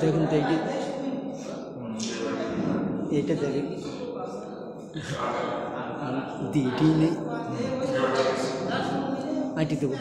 দেখুন তো এইটা দেখেন দিয়েই নেই আইটি দেবো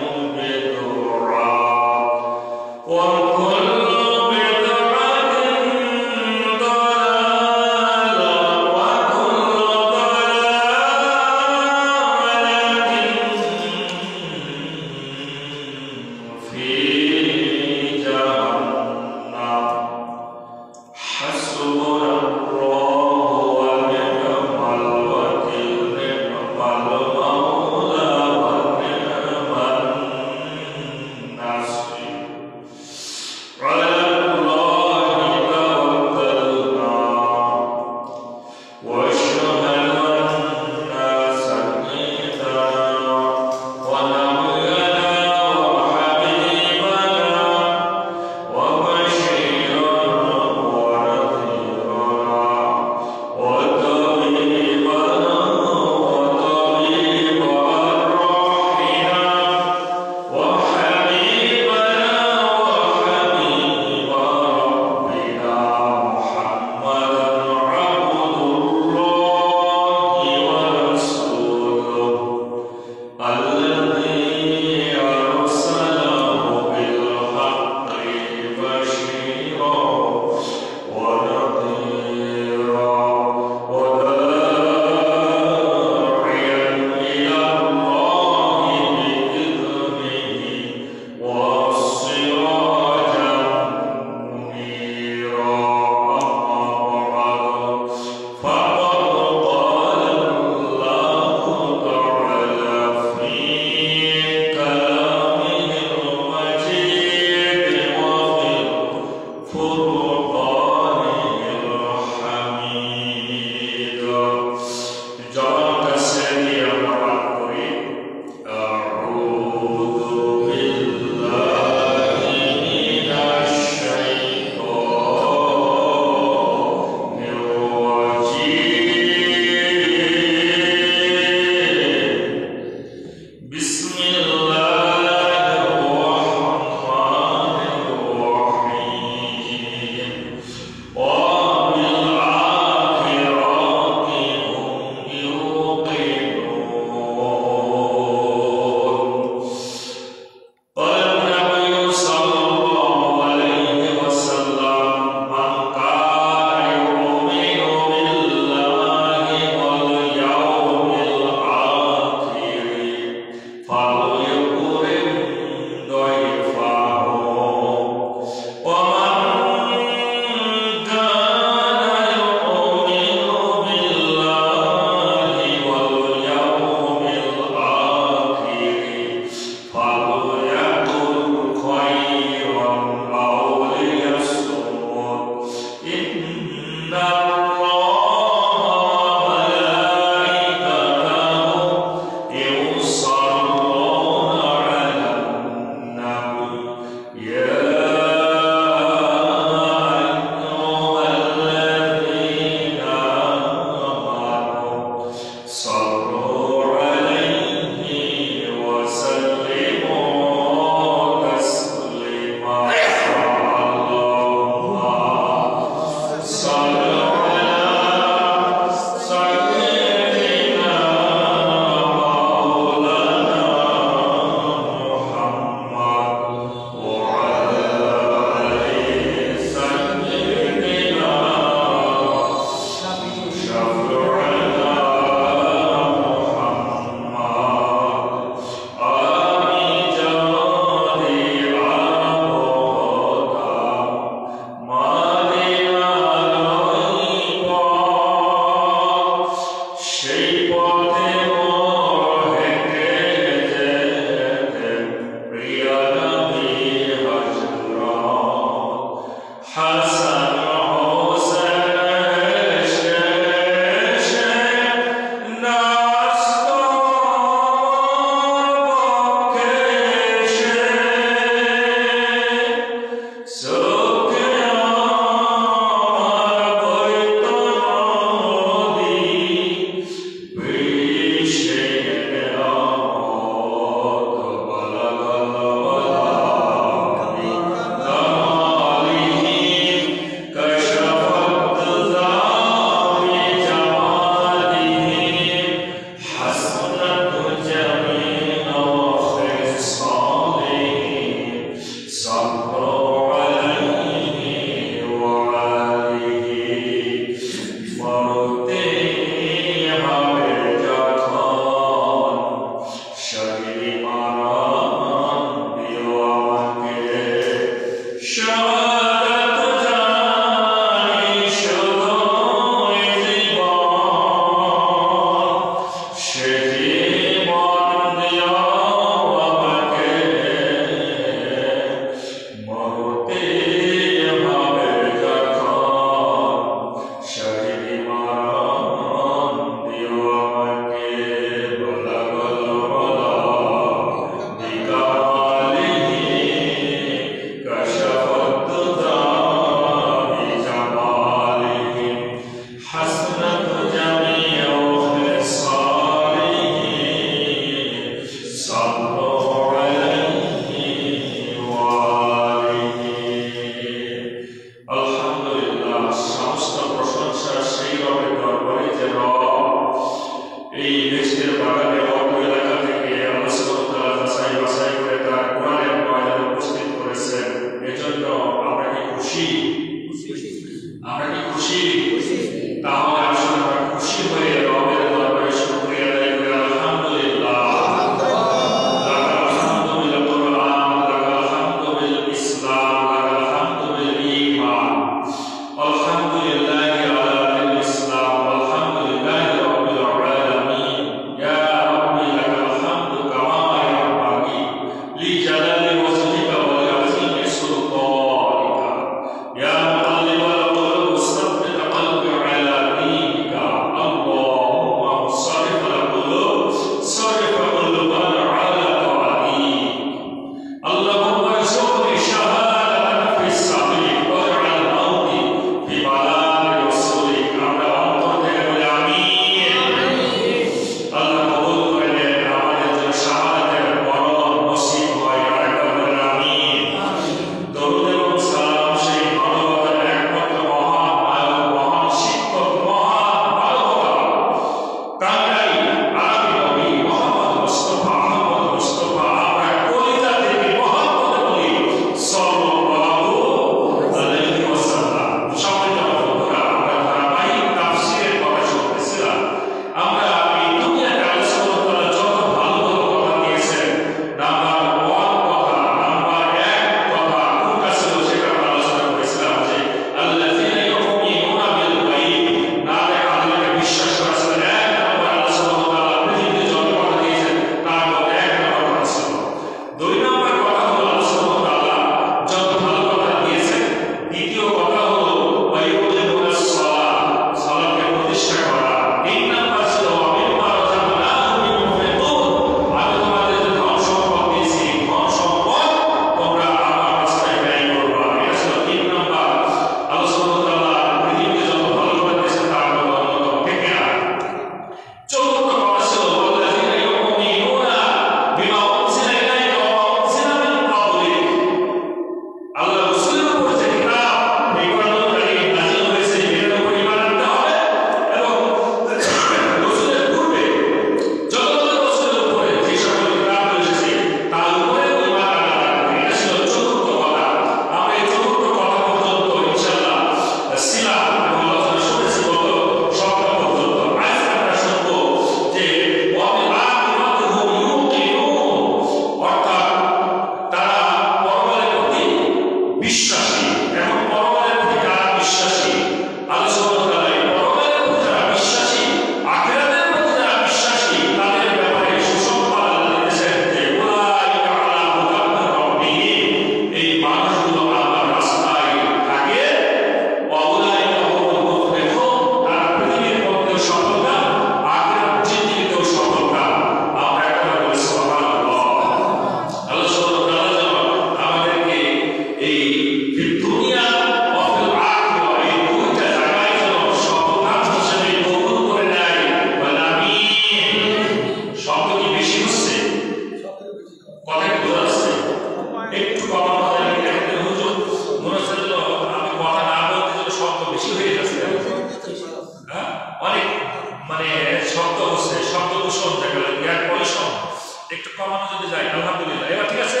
কখনো যদি যায় আলহামদুলিল্লাহ। এবার ঠিক আছে,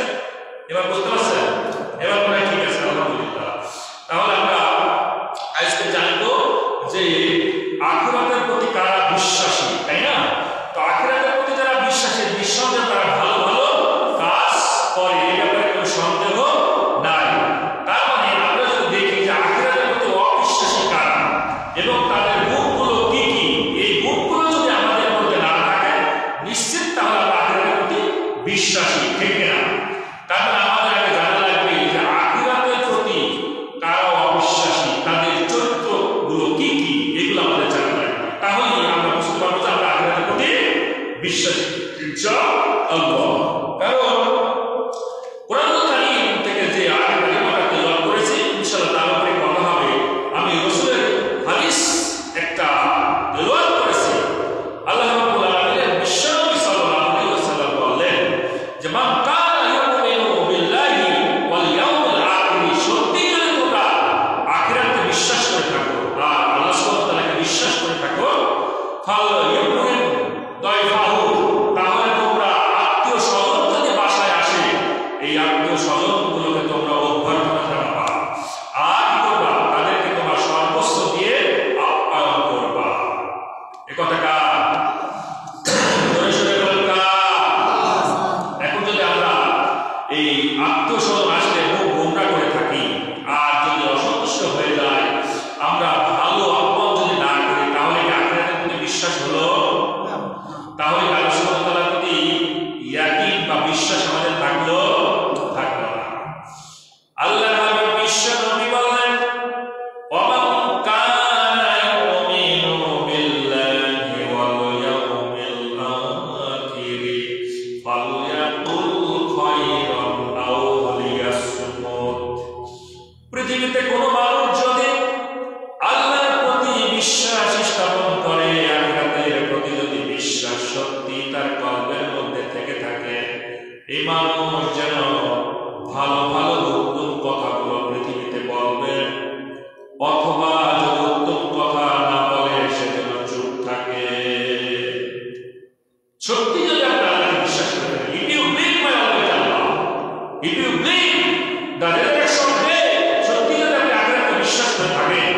এবার বুঝতে পারছেন, এবার মনে হয় ঠিক আছে আলহামদুলিল্লাহ। তাহলে আমরা আজকে জানবো যে আখিরাতের প্রতি কারা বিশ্বাসী, তাই না? তো আখিরাতের প্রতি যারা বিশ্বাসী, নিঃসন্দেহে তারা ভালো ভালো কাজ করে, এই ব্যাপারে কোনো সন্দেহ নাই। তার মানে আমরা যদি দেখি যে আখিরাতের প্রতি অবিশ্বাসী কারা এবং তাদের গুণগুলো কি কি, এই গুণগুলো যদি আমাদের মধ্যে না থাকে নিশ্চিত তাহলে আমরা আখিরাতের প্রতি বিশ্বাসী, ঠিক না? তার মানে আমাদের আগে জানা লাগবে যে আখিরাতের প্রতি কারা অবিশ্বাসী, তাদের চরিত্রগুলো কি কি, এগুলো আমাদের জানা লাগবে। তাহলেই আমরা বুঝতে পারবো যে আমরা আখিরাতের প্রতি বিশ্বাসী ইনশাআল্লাহ। কারণ কোরআনুল কারীম থেকে যে আয়াত কারিমাটা তেলাওয়াত করেছি ইনশাআল্লাহ তার উপরে কথা হবে। আমি রাসূলের হাদিস একটা তেলাওয়াত করেছি। আল্লাহ রাব্বুল আলামিন বিশ্বনবী সাল্লাল্লাহু আলাইহি ওয়াসাল্লাম বললেন যে মান কানা ইউমিনু বিল্লাহি ওয়াল ইয়াউমিল আখির, সত্যি যদি তোমরা আখিরাতে বিশ্বাস করে থাকো আর আল্লাহ সুবহানাহু ওয়া তাআলাকে বিশ্বাস করে থাকো, ফাল ইউমিন দাইফাহু, তাহলে তোমরা আত্মীয় স্বজন যদি বাসায় আসে এই আত্মীয় স্বজনগুলোকে তোমরা অভ্যর্থনা জানাবা আর কি করবা, তাদেরকে তোমার সর্বস্ব দিয়ে আপ্যায়ন করবা। এ কথা কার? জোরে সোরে বলেন কার? এখন যদি আমরা এই আত্মীয় স্বজন আসলে মুখ গোমরা করে থাকি আর যদি অসন্তুষ্ট হয়ে যায়, আমরা ভালো আহ্বান যদি না করি, তাহলে কি আখিরাতের প্রতি বিশ্বাস হলো? তাহলে আল্লাহ সুবহানাহু ওয়া তাআলার প্রতি ইয়াকিন বা বিশ্বাস আমাদের থাকলো থাকলো না। আল্লাহ নবী বিশ্ব নবী বললেন ওয়ামান কানা ইউমিনু বিল্লাহি ওয়াল ইয়াউমিল আখির ফালইয়াকুল খায়রান আও লিয়াসমুত। পৃথিবীতে কোনো মানুষ যদি আল্লাহর প্রতি বিশ্বাস স্থাপন করে, আখিরাতের প্রতি যদি বিশ্বাস সত্যি তার কলবের মধ্যে থেকে থাকে, এই মানুষ যেন ভালো ভালো উত্তম কথাগুলো পৃথিবীতে বলবে, অথবা যদি উত্তম কথা না বলে সে যেন চুপ থাকে। সত্যি যদি আপনি আল্লাহকে বিশ্বাস করে থাকেন, if you believe my Almighty Allah, if you believe the resurrection day, সত্যি যদি আপনি আখিরাতে বিশ্বাস করে থাকেন,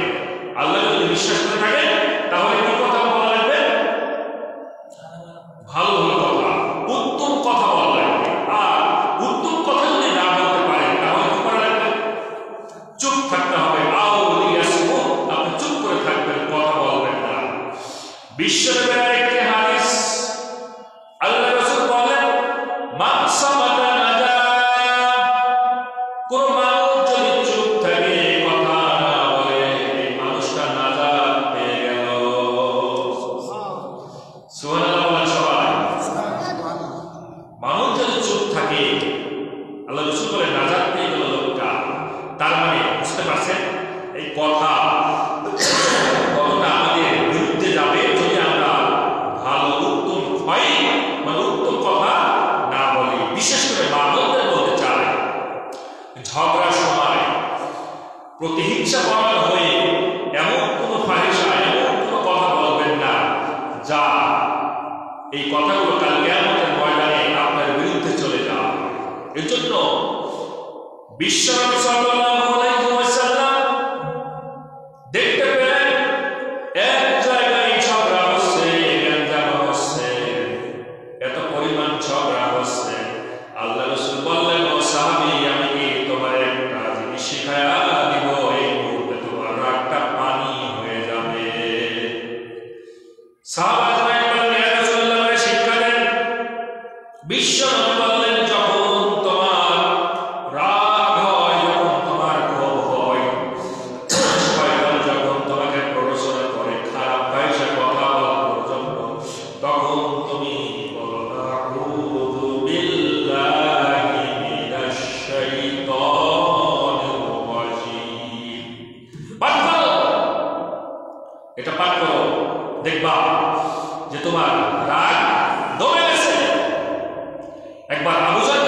আল্লাহ যদি বিশ্বাস করে থাকেন, তাহলে কি কথা বলা লাগবে? ভালো ভালো কথা, উত্তম কথা বলা লাগবে। আর উত্তম কথা যদি না বলতে পারেন তাহলে কি করা লাগবে? চুপ থাকতে হবে। আও লিয়াসমুত, আপনি চুপ করে থাকবেন, কথা বলবেন না। বিশ্বনবীর আরেকটি হাদিস, আল্লাহ রাসূল বলেন মান সামাতা নাজা, কোন মানুষ যদি চুপ থাকে, কথা না বলে, এই মানুষটা নাজাত পেয়ে গেল। সুবহানাল্লাহ বলেন সবাই। মানুষ যদি চুপ থাকে, আল্লাহ রাসূল বলেন নাজাত পেয়ে গেল লোকটা। তার মানে বুঝতে পারছেন এই কথা কতটা আমাদের বিরুদ্ধে যাবে যদি আমরা ভালো উত্তম হয় মানে উত্তম কথা না বলি। বিশেষ করে বান্ধবদের বলতে চাই, ঝগড়ার সময় প্রতিহিংসা করার হয়ে এমন কোনো ফাহিশা, এমন কোনো কথা বলবেন না যা এই কথাগুলো কাল কিয়ামতের ময়দানে আপনার বিরুদ্ধে চলে যাবে। এর জন্য বিশ্বনবী সাল্লাল্লাহু আলাইহি ওয়াসাল্লাম দেখতে পেলেন এক জায়গায় ঝগড়া হচ্ছে, গঞ্জাম হচ্ছে, এত পরিমাণ ঝগড়া হচ্ছে। আল্লাহ রাসূল বললেন ও সাহাবী, আমি কি তোমার একটা জিনিস শিখায়া দিব, এই মুহূর্তে তোমার রাগটা পানি হয়ে যাবে। সাহাবায়ে বললেন ইয়া রাসূলুল্লাহ, আমাকে শিক্ষা দেন। বিশ্বনবী বললেন যখন তোমার রাগ হয়, যখন তোমার ক্ষোভ হয়, শয়তান যখন তোমাকে প্ররোচনা করে খারাপ ভাষায় কথা বলার জন্য, তখন তুমি বলো আউযু বিল্লাহি মিনাশ শাইতানির রাজীম। পাঠ করো, এটা পাঠ করো, দেখবা যে তোমার রাগ দমে গেছে। একবার আবু জাহল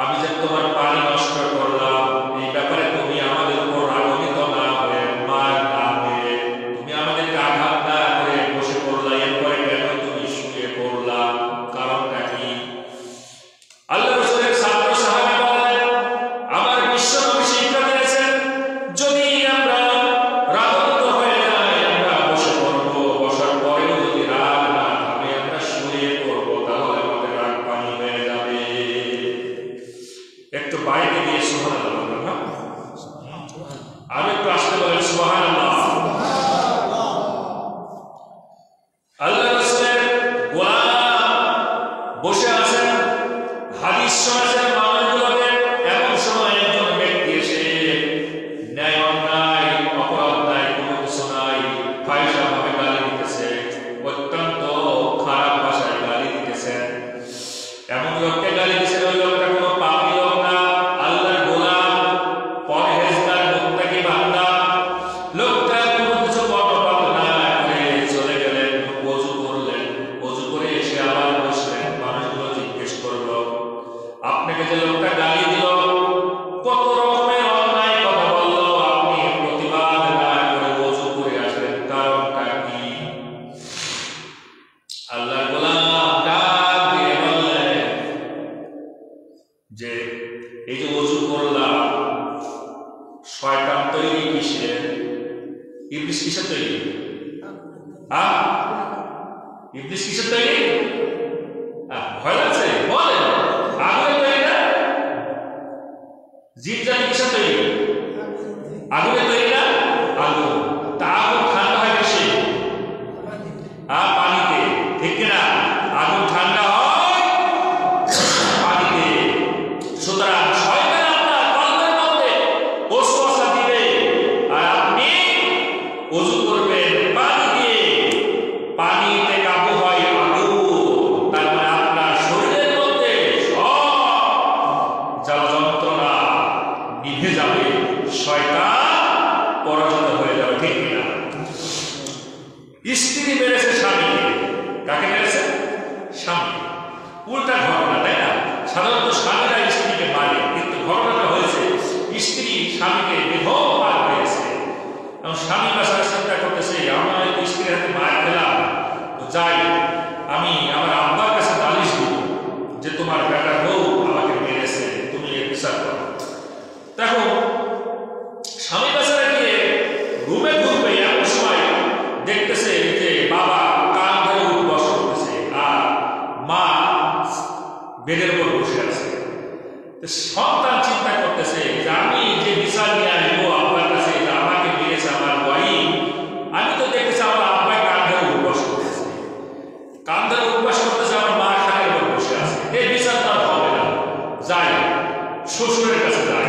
আমি যে তোমার পানি নষ্ট করলাম, এই ব্যাপারে তুমি আমাদের উপর রাগান্বিত না হয়ে, মার না হয়ে, তুমি আমাদেরকে আঘাত না করে বসে পড়লা, এরপরে কেন তুমি শুয়ে পড়লা, কারণটা কি? আল্লাহ রাসূলের ছাত্র সাহাবী বলেন, আমার বিশ্ব নবী শিক্ষা দিয়েছেন, যদি আমরা রাগান্বিত হয়ে যাই আমরা বসে পড়বো, বসার পরেও যদি রাগ না থামে আমরা শুয়ে পড়বো, তাহলে আমাদের রাগ পানি হয়ে যাবে। একটু বাইরে গিয়ে সুবহানাল্লাহ বলবেন না? আর একটু আসতে বলেন সুবহানাল্লাহ। আল্লাহ রাসূলের গোলাম বসে আছেন, হাদিস শোনাচ্ছেন মানুষগুলোকে। এমন সময় একজন ব্যক্তি এসে ন্যায় অন্যায় অপরাধ নাই, কোনো কিছু নাই, ফাহিশা ভাবে গালি দিতেছে, অত্যন্ত খারাপ ভাষায় গালি দিতেছেন। এমন লোককে গালি দিতেছে, ওই লোকটা কোনো পাপী লোক না, আল্লাহর গোলাম, পরহেজগার, মুত্তাকি বান্দা। লোকটা কোনো কিছু কর্ণপাত না করে চলে গেলেন, ওযু করলেন, ওযু করে এসে আবার বসলেন। মানুষগুলো জিজ্ঞেস করলো, আপনাকে যে লোকটা গালি দিল, কত রকমের অন্যায় কথা বললো, আপনি প্রতিবাদ না করে ওযু করে আসলেন, কারণটা কি? আল্লাহর গোলাম ডাক দিয়ে বললেন যে এই যে ওযু করলাম, শয়তান তৈরি কিসের? ইবলিস কিসের তৈরি? ইবলিস কিসের তৈরি? ভয় লাগছে? বলেন, আগুনের তৈরি না? জিন জাতি কিসের তৈরি? আগুনের তৈরি না? আগুন। তা আগুন ঠান্ডা হয় কিসে? পানিতে, ঠিক কিনা? আগুন ঠান্ডা হয় পানিতে। সুতরাং শয়তান আপনার কলবের মধ্যে ওয়াসওয়াসা দিবে, আর আপনি ওযু করবেন পানি দিয়ে। পানিতে কাবু হয় আগুন, তার মানে আপনার শরীরের মধ্যে সব জ্বালা যন্ত্রণা নিভে যাবে, শয়তান পরাজিত হয়ে যাবে, ঠিক কিনা? স্ত্রী মেরেছে স্বামীকে। কাকে মেরেছে? স্বামী। উল্টা ঘটনা, তাই না? সাধারণত স্বামীরা স্ত্রীকে মারে, কিন্তু ঘটনাটা হয়েছে স্ত্রী স্বামীকে বেধড়ক মার মেরেছে। এবং স্বামী বাসার চিন্তা করতেছে, আমার স্ত্রীর হাতে মার খেলাম, তো যাই আমি আমার আব্বার কাছে নালিশ দিব যে তোমার বেটার বউ আমাকে মেরেছে, তুমি এর বিচার করো। দেখো, স্বামী বাসারা গিয়ে ঘুমে ঘুরবে, এমন সময় দেখতেছে যে বাবা কান ধরে উঠবস করতেছে আর মা বেডের উপর বসে আছে। সন্তান চিন্তা করতেছে যে আমি যে বিচার নিয়ে আসবো আব্বার কাছে, যে আমাকে মেরেছে আমার ওয়াইফ, আমি তো দেখতেছি আমার আব্বাই কান ধরে উঠবস করতেছে, কান ধরে উঠবস করতেছে, আমার মা খাটের উপর বসে আছে। এই বিচার তার হবে না, যাই শ্বশুরের কাছে যাই,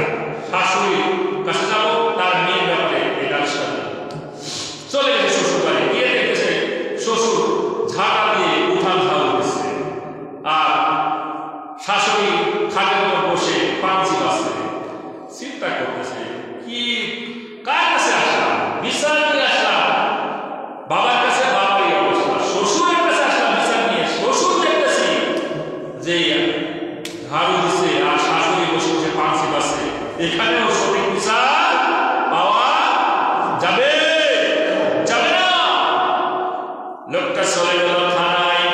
শাশুড়ির কাছে যাবো, তার মেয়ের ব্যাপারে এই রাস্তা চলে গেছে শ্বশুর বাড়ি। গিয়ে দেখতেছে শ্বশুর ঝাঁটা দিয়ে উঠান ঝাড়ু দিচ্ছে, আর শাশুড়ি খাটের উপর বসে পাঞ্চি বাজছে। চিন্তা করতেছে, কি কার কাছে আসলাম? বিচার নিয়ে আসলাম বাবার কাছে, বাবার এই অবস্থা। শ্বশুরের কাছে আসলাম বিচার নিয়ে, শ্বশুর দেখতেছি যে ঝাড়ু দিচ্ছে আর শাশুড়ি বসে বসে পাঞ্চি বাজছে। এখানেও সঠিক বিচার পাওয়া যাবে? যাবে না। লোকটা চলে গেল থানায়,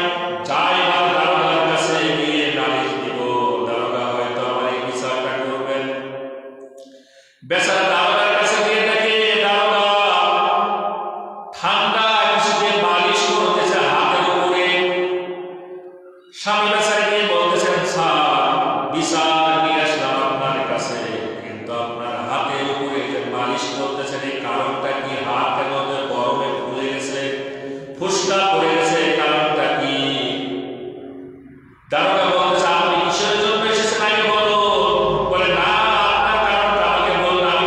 যাই আর দারোগার কাছে গিয়ে নালিশ দিব, দারোগা হয়তো আমার এই বিচারটা করবেন। বেচারা দারোগার কাছে গিয়ে দেখে দারোগা ঠান্ডা কিছু দিয়ে মালিশ করতেছে হাতের উপরে। স্বামী বেচারা গিয়ে বলতেছেন, স্যার বিচার নিয়ে আসলাম আপনার কাছে, কিন্তু আপনার হাতের উপরে যে মালিশ করতেছেন এই কারণটা কি? হাতের মধ্যে গরমে ফুলে গেছে, ফুসকা পড়ে গেছে, কারণটা কি? দারোগা বলতেছে, আপনি কিসের জন্য এসেছেন আগে বলো। বলে, না আপনার কারণটা আমাকে বলুন, আমি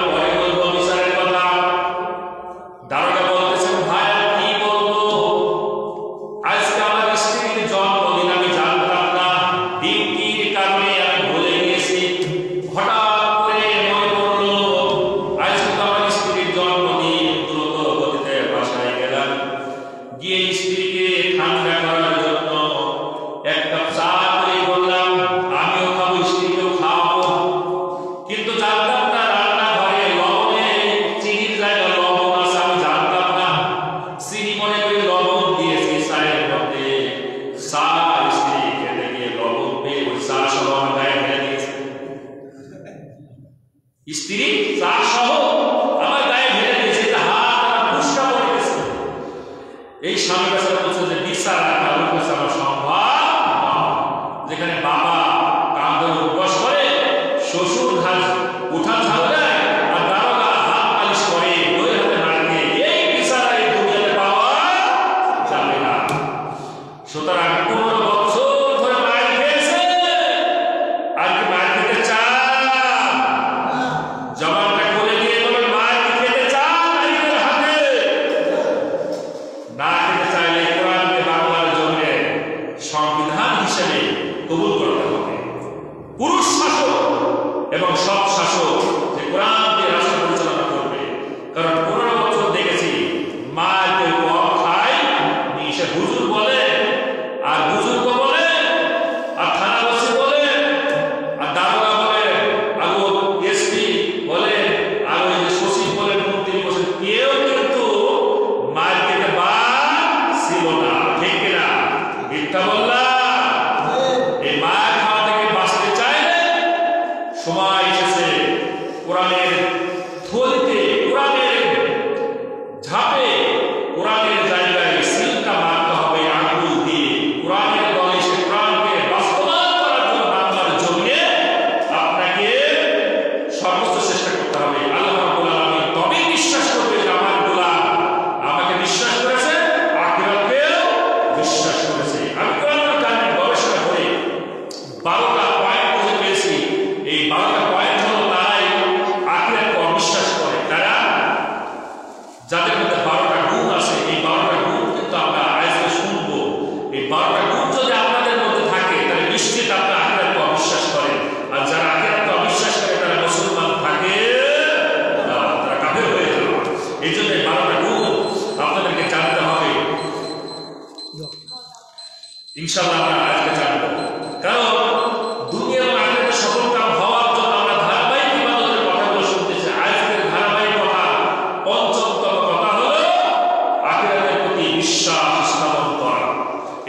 স্ত্রী চা সহ আমার গায়ে ঢেলে দিয়েছে, হাত পুষ্কা করে দিয়েছে। এই স্বামী কাছে বলছে যে বিচার রাখা আমার কাছে আমার সম্ভব, যেখানে বাবা কাম ধরে উপবাস করে, শ্বশুর ঘাস উঠান ঝাড় দেয়, আর দারোগা হাত পালিশ করে, ওই হাতে মারকে, এই বিচার এই দুনিয়াতে পাওয়া যাবে না। সুতরাং 15 বছর ধরে মায়ের খেয়েছে, আর কি মায়ের খেতে চান? জবানটা খুলে দিয়ে বলেন, মায়ের খেতে চান নারীদের হাতে? না খেতে চাইলে কোরআনকে বাংলার জমিনে সংবিধান হিসেবে কবুল করতে হবে। পুরুষ শাসক এবং সব শাসক যে কোরআন দিয়ে রাষ্ট্র পরিচালনা করবে। কারণ 15 বছর দেখেছি মায়ের কেউ কম খায়, সে হুজুর বলে, আর বুজুর্গ বলে, আর থানাবাসী বলে, আর দারোগা বলে, আর এসপি বলে, আর ওই সচিব বলে, মন্ত্রী বলে, কেউ কিন্তু মায়ের খেতে বাদ ছিল না। ঠিক কিনা? মিথ্যা বললাম? এই মায়ের খাওয়া থেকে বাঁচতে চাইলে সময় এসেছে কোরআনের থলিতে, কোরআনের ঝাপে, কোরআনের জায়গায় সিলটা মারতে হবে আঙুল দিয়ে। কোরআনের দলে সে কোরআনকে বাস্তবায়ন করার জন্য বাংলার জমিনে আপনাকে সর্বোচ্চ চেষ্টা করতে হবে। আল্লাহ রাব্বুল আলামিন তবেই বিশ্বাস করবে যে আমার গোলাম আমাকে বিশ্বাস করেছে, আখিরাতকেও বিশ্বাস করেছে। আমি কোরআনের কারণে গবেষণা করে 12টা পয়েন্ট খুঁজে পেয়েছি। এই 12টা পয়েন্ট হলো তারাই আখিরাতকে অবিশ্বাস করে, তারা যাদের মধ্যে 12টা গুণ আছে। এই 12টা গুণ কিন্তু আমরা আজকে শুনবো। এই 12টা গুণ যদি আপনাদের মধ্যে থাকে তাহলে নিশ্চিত আপনারা আখিরাতকে অবিশ্বাস করেন। আর যারা আখিরাতকে অবিশ্বাস করে তারা মুসলমান থাকে না, তারা কাফের হয়ে যাবে। এই জন্য এই 12টা গুণ আপনাদেরকে জানতে হবে। ইনশাআল্লাহ আমরা আজকে জানবো। কারণ দুনিয়া এবং আখিরাতের সফল কাম হওয়ার জন্য আমরা ধারাবাহিক ইবাদতের কথাগুলো শুনতেছি। আজকের ধারাবাহিক কথা, পঞ্চমতম কথা হলো আখিরাতের প্রতি বিশ্বাস স্থাপন করা।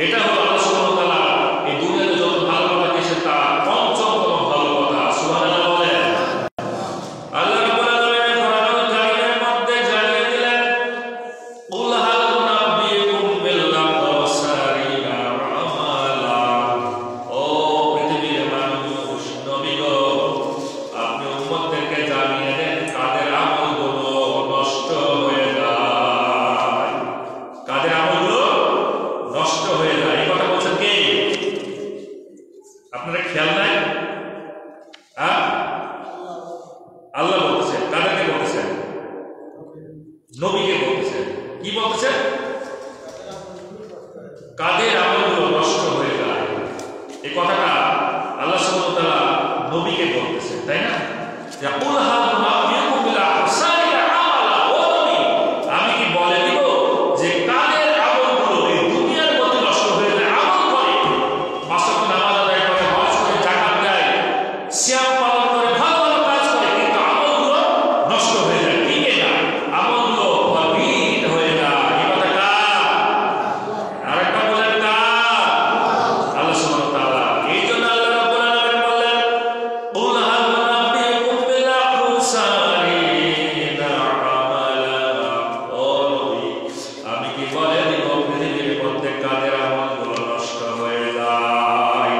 এটা হলো আল্লাহ সুবহানাহু ওয়া তাআলা এই দুনিয়াতে যত ভালো কথা দিয়েছেন তার পঞ্চমতম ভালো কথা। সুবহানাল্লাহ বলেন। আল্লাহ রাব্বুল আলামিন কোরআনুল কারীমের মধ্যে জানিয়ে দিলেন, কুল হাল নুনাব্বিউকুম বিল আখসারিনা আমালা। ও পৃথিবীর মানুষ, নবী গো, আপনি উম্মতদেরকে জানিয়ে দেন কাদের আমলগুলো নষ্ট হয়ে যায়, কাদের আমলগুলো নষ্ট হয়ে যায়। এই কথা বলছেন কে? আপনারা খেয়াল নাই? আল্লাহ বলতেছেন। কাদেরকে বলতেছেন? নবীকে বলতেছেন। কি বলতেছেন? কাদের আমলগুলো নষ্ট হয়ে যায়। এই কথাটা আল্লাহ সুবহানাহু ওয়া তাআলা নবীকে বলতেছেন, তাই না? যে কুল হাল নুনাব্বিউকুম বিল আখসারিনা আমালা। ও নবী, আমি কি বলে দিব যে কাদের আমলগুলো এই দুনিয়ার মধ্যে নষ্ট হয়ে যায়? আমল করে, পাঁচ ওয়াক্ত নামাজ আদায় করে, হজ করে, যাকাত দেয়, সিয়াম পালন করে, ভালো ভালো কাজ করে, কিন্তু আমলগুলো নষ্ট হয়ে যায়। ঠিক না? আমলগুলো বরবাদ হয়ে যায়। এই কথা কার? আরেকটা বলেন কার? আল্লাহ সুবহানাহু ওয়া তাআলা। এই জন্য আল্লাহ রাব্বুল আলামিন বললেন, কুল হাল নুনাব্বিউকুম বিল আখসারিনা আমালা। ও নবী, আমি কি বলে দিব পৃথিবীর মধ্যে কাদের আমলগুলো নষ্ট হয়ে যায়?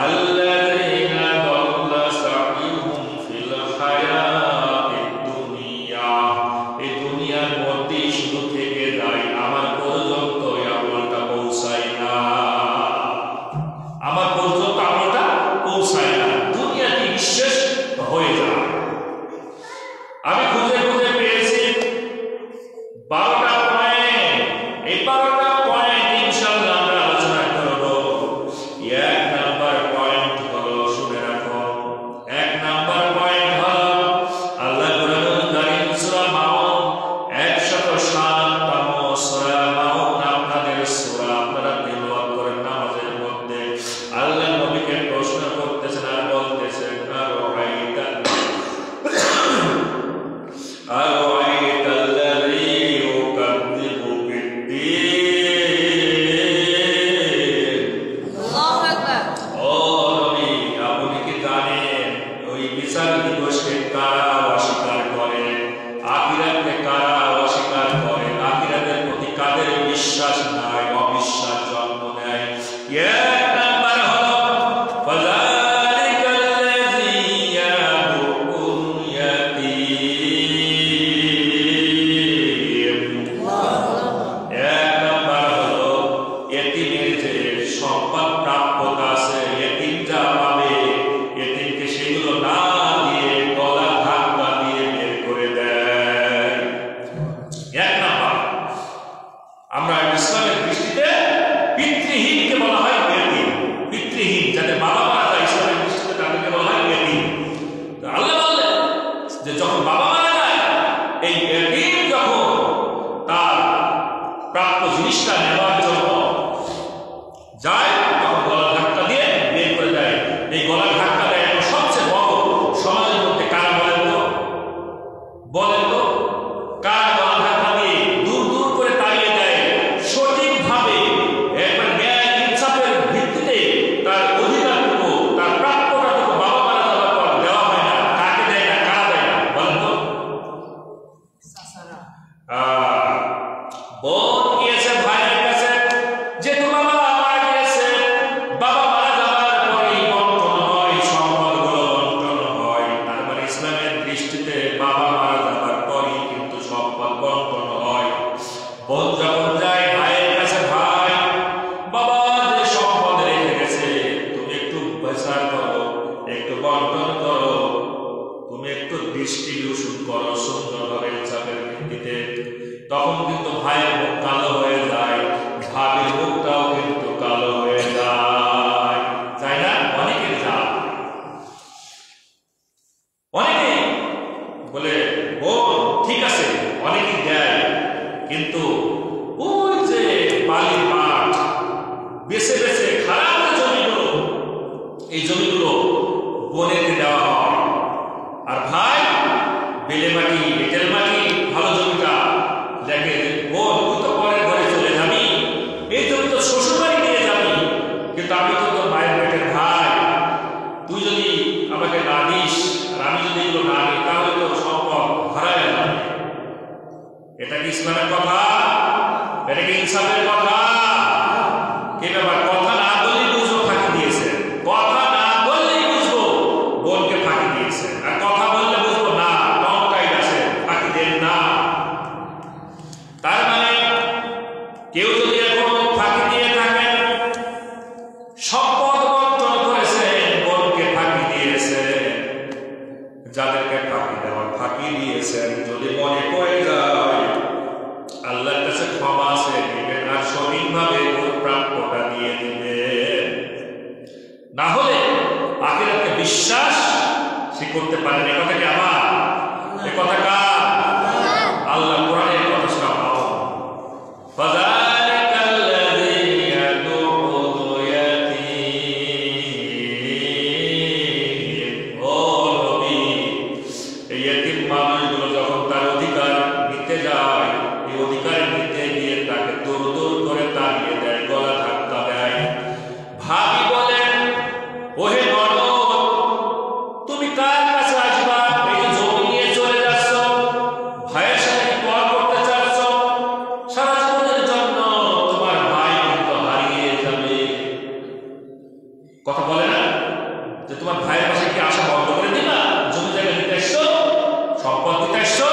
আল্লাযীনা দাল্লা সাইয়ুহুম ফিল হায়াতিদ দুনিয়া। এই দুনিয়ার মধ্যেই শুধু থেকে যায়, আমার পর্যন্ত এই আমলটা পৌঁছায় না, আমার পর্যন্ত আমলটা পৌঁছায় না, দুনিয়াতে নিঃশেষ হয়ে যায়। আমি খুঁজে খুঁজে পেয়েছি 12টা পয়েন্ট। এই 12টা পয়েন্ট ইনশাআল্লাহ আমরা আলোচনা করব। 1 নাম্বার পয়েন্ট হলো, শুনে রাখো, 1 নাম্বার পয়েন্ট হলো আল্লাহ কোরআনুল কারীম সূরা মাউন 107তম সূরা মাউন আপনাদের সূরা, আপনারা তিলাওয়াত করেন নামাজের মধ্যে। আল্লাহ নবীকে প্রশ্ন করতেছেন আর বলতেছেন, আরাআইতাল্লাযী ইউকাযযিবু বিদ্দীন। আল্লাহু আকবার। ও নবী, আপনি কি জানেন ওই বিচার দিবসে কারা ডিস্ট্রিবিউশন করো সুন্দরভাবে ইনসাফের ভিত্তিতে, তখন কিন্তু ভাইয়ের মুখ কালো হয়ে যায়, ভাবির মুখটাও কিন্তু কালো হয়ে যায়, তাই না? অনেকে যায়, অনেকে বলে ও ঠিক আছে, অনেকে দেয়, কিন্তু ওই যে বালির মাঠ বেছে বেছে খারাপ জমিগুলো, এই জমিগুলো বোনেতে দেওয়া হয়, আর ভাই বেলে মাটি এঁটেল মাটি ভালো জমিটা দেখে বোন তুই তো পরের ঘরে চলে যাবি, এই জমি তো শ্বশুর বাড়ি নিয়ে যাবি, কিন্তু আমি তো তোর মায়ের পেটের ভাই, তুই যদি আমাকে না দিস আর আমি যদি এগুলো না দিই তাহলে তো সম্পদ হারায় যাবে। এটা কি ইসলামের কথা? এটা কি ইনসাফের কথা? কি ব্যাপার? কথা না বললেই বুঝবো ফাঁকি দিয়েছে, কথা না বললেই বুঝবো বোনকে ফাঁকি দিয়েছে, আর কথা বললে বুঝবো না টংটাই আছে, ফাঁকি দেন না। তার মানে কেউ যদি এখন ফাঁকি দিয়ে থাকেন, সম্পদ বন্টন করেছেন, বোনকে ফাঁকি দিয়েছেন, যাদেরকে ফাঁকি দেওয়ার ফাঁকি দিয়েছেন, যদি মনে পড়ে যায় আল্লাহর কাছে ক্ষমা আছে, দিবেন আর সঠিকভাবে ওর প্রাপ্যটা দিয়ে দিবেন। না হলে আখিরাতকে বিশ্বাস সে করতে পারেন। এ কথা কি আমার? এ কথা কার? আল্লাহ কোরআনে এই কথা শোনাও, ফাযালিকাল্লাযী ইয়াদউল ইয়াতীম। ও নবী, এই ইয়াতীম মানুষগুলো যখন তার অধিকার নিতে যায়, এই অধিকার নিতে গিয়ে তাকে দূর দূর করে তাড়িয়ে দেয়, গলা ধাক্কা দেয়। ভাবি বলেন, ওহে ননদ, তুমি কার কাছে আসবা? এই যে জমি নিয়ে চলে যাচ্ছ, ভাইয়ের সাথে পর করতে চাচ্ছ, সারা জীবনের জন্য তোমার ভাই কিন্তু হারিয়ে যাবে। কথা বলে না যে তোমার ভাইয়ের পাশে কি আসা বন্ধ করে দিবা? জমি জায়গা নিতে এসছো, সম্পদ নিতে এসছো।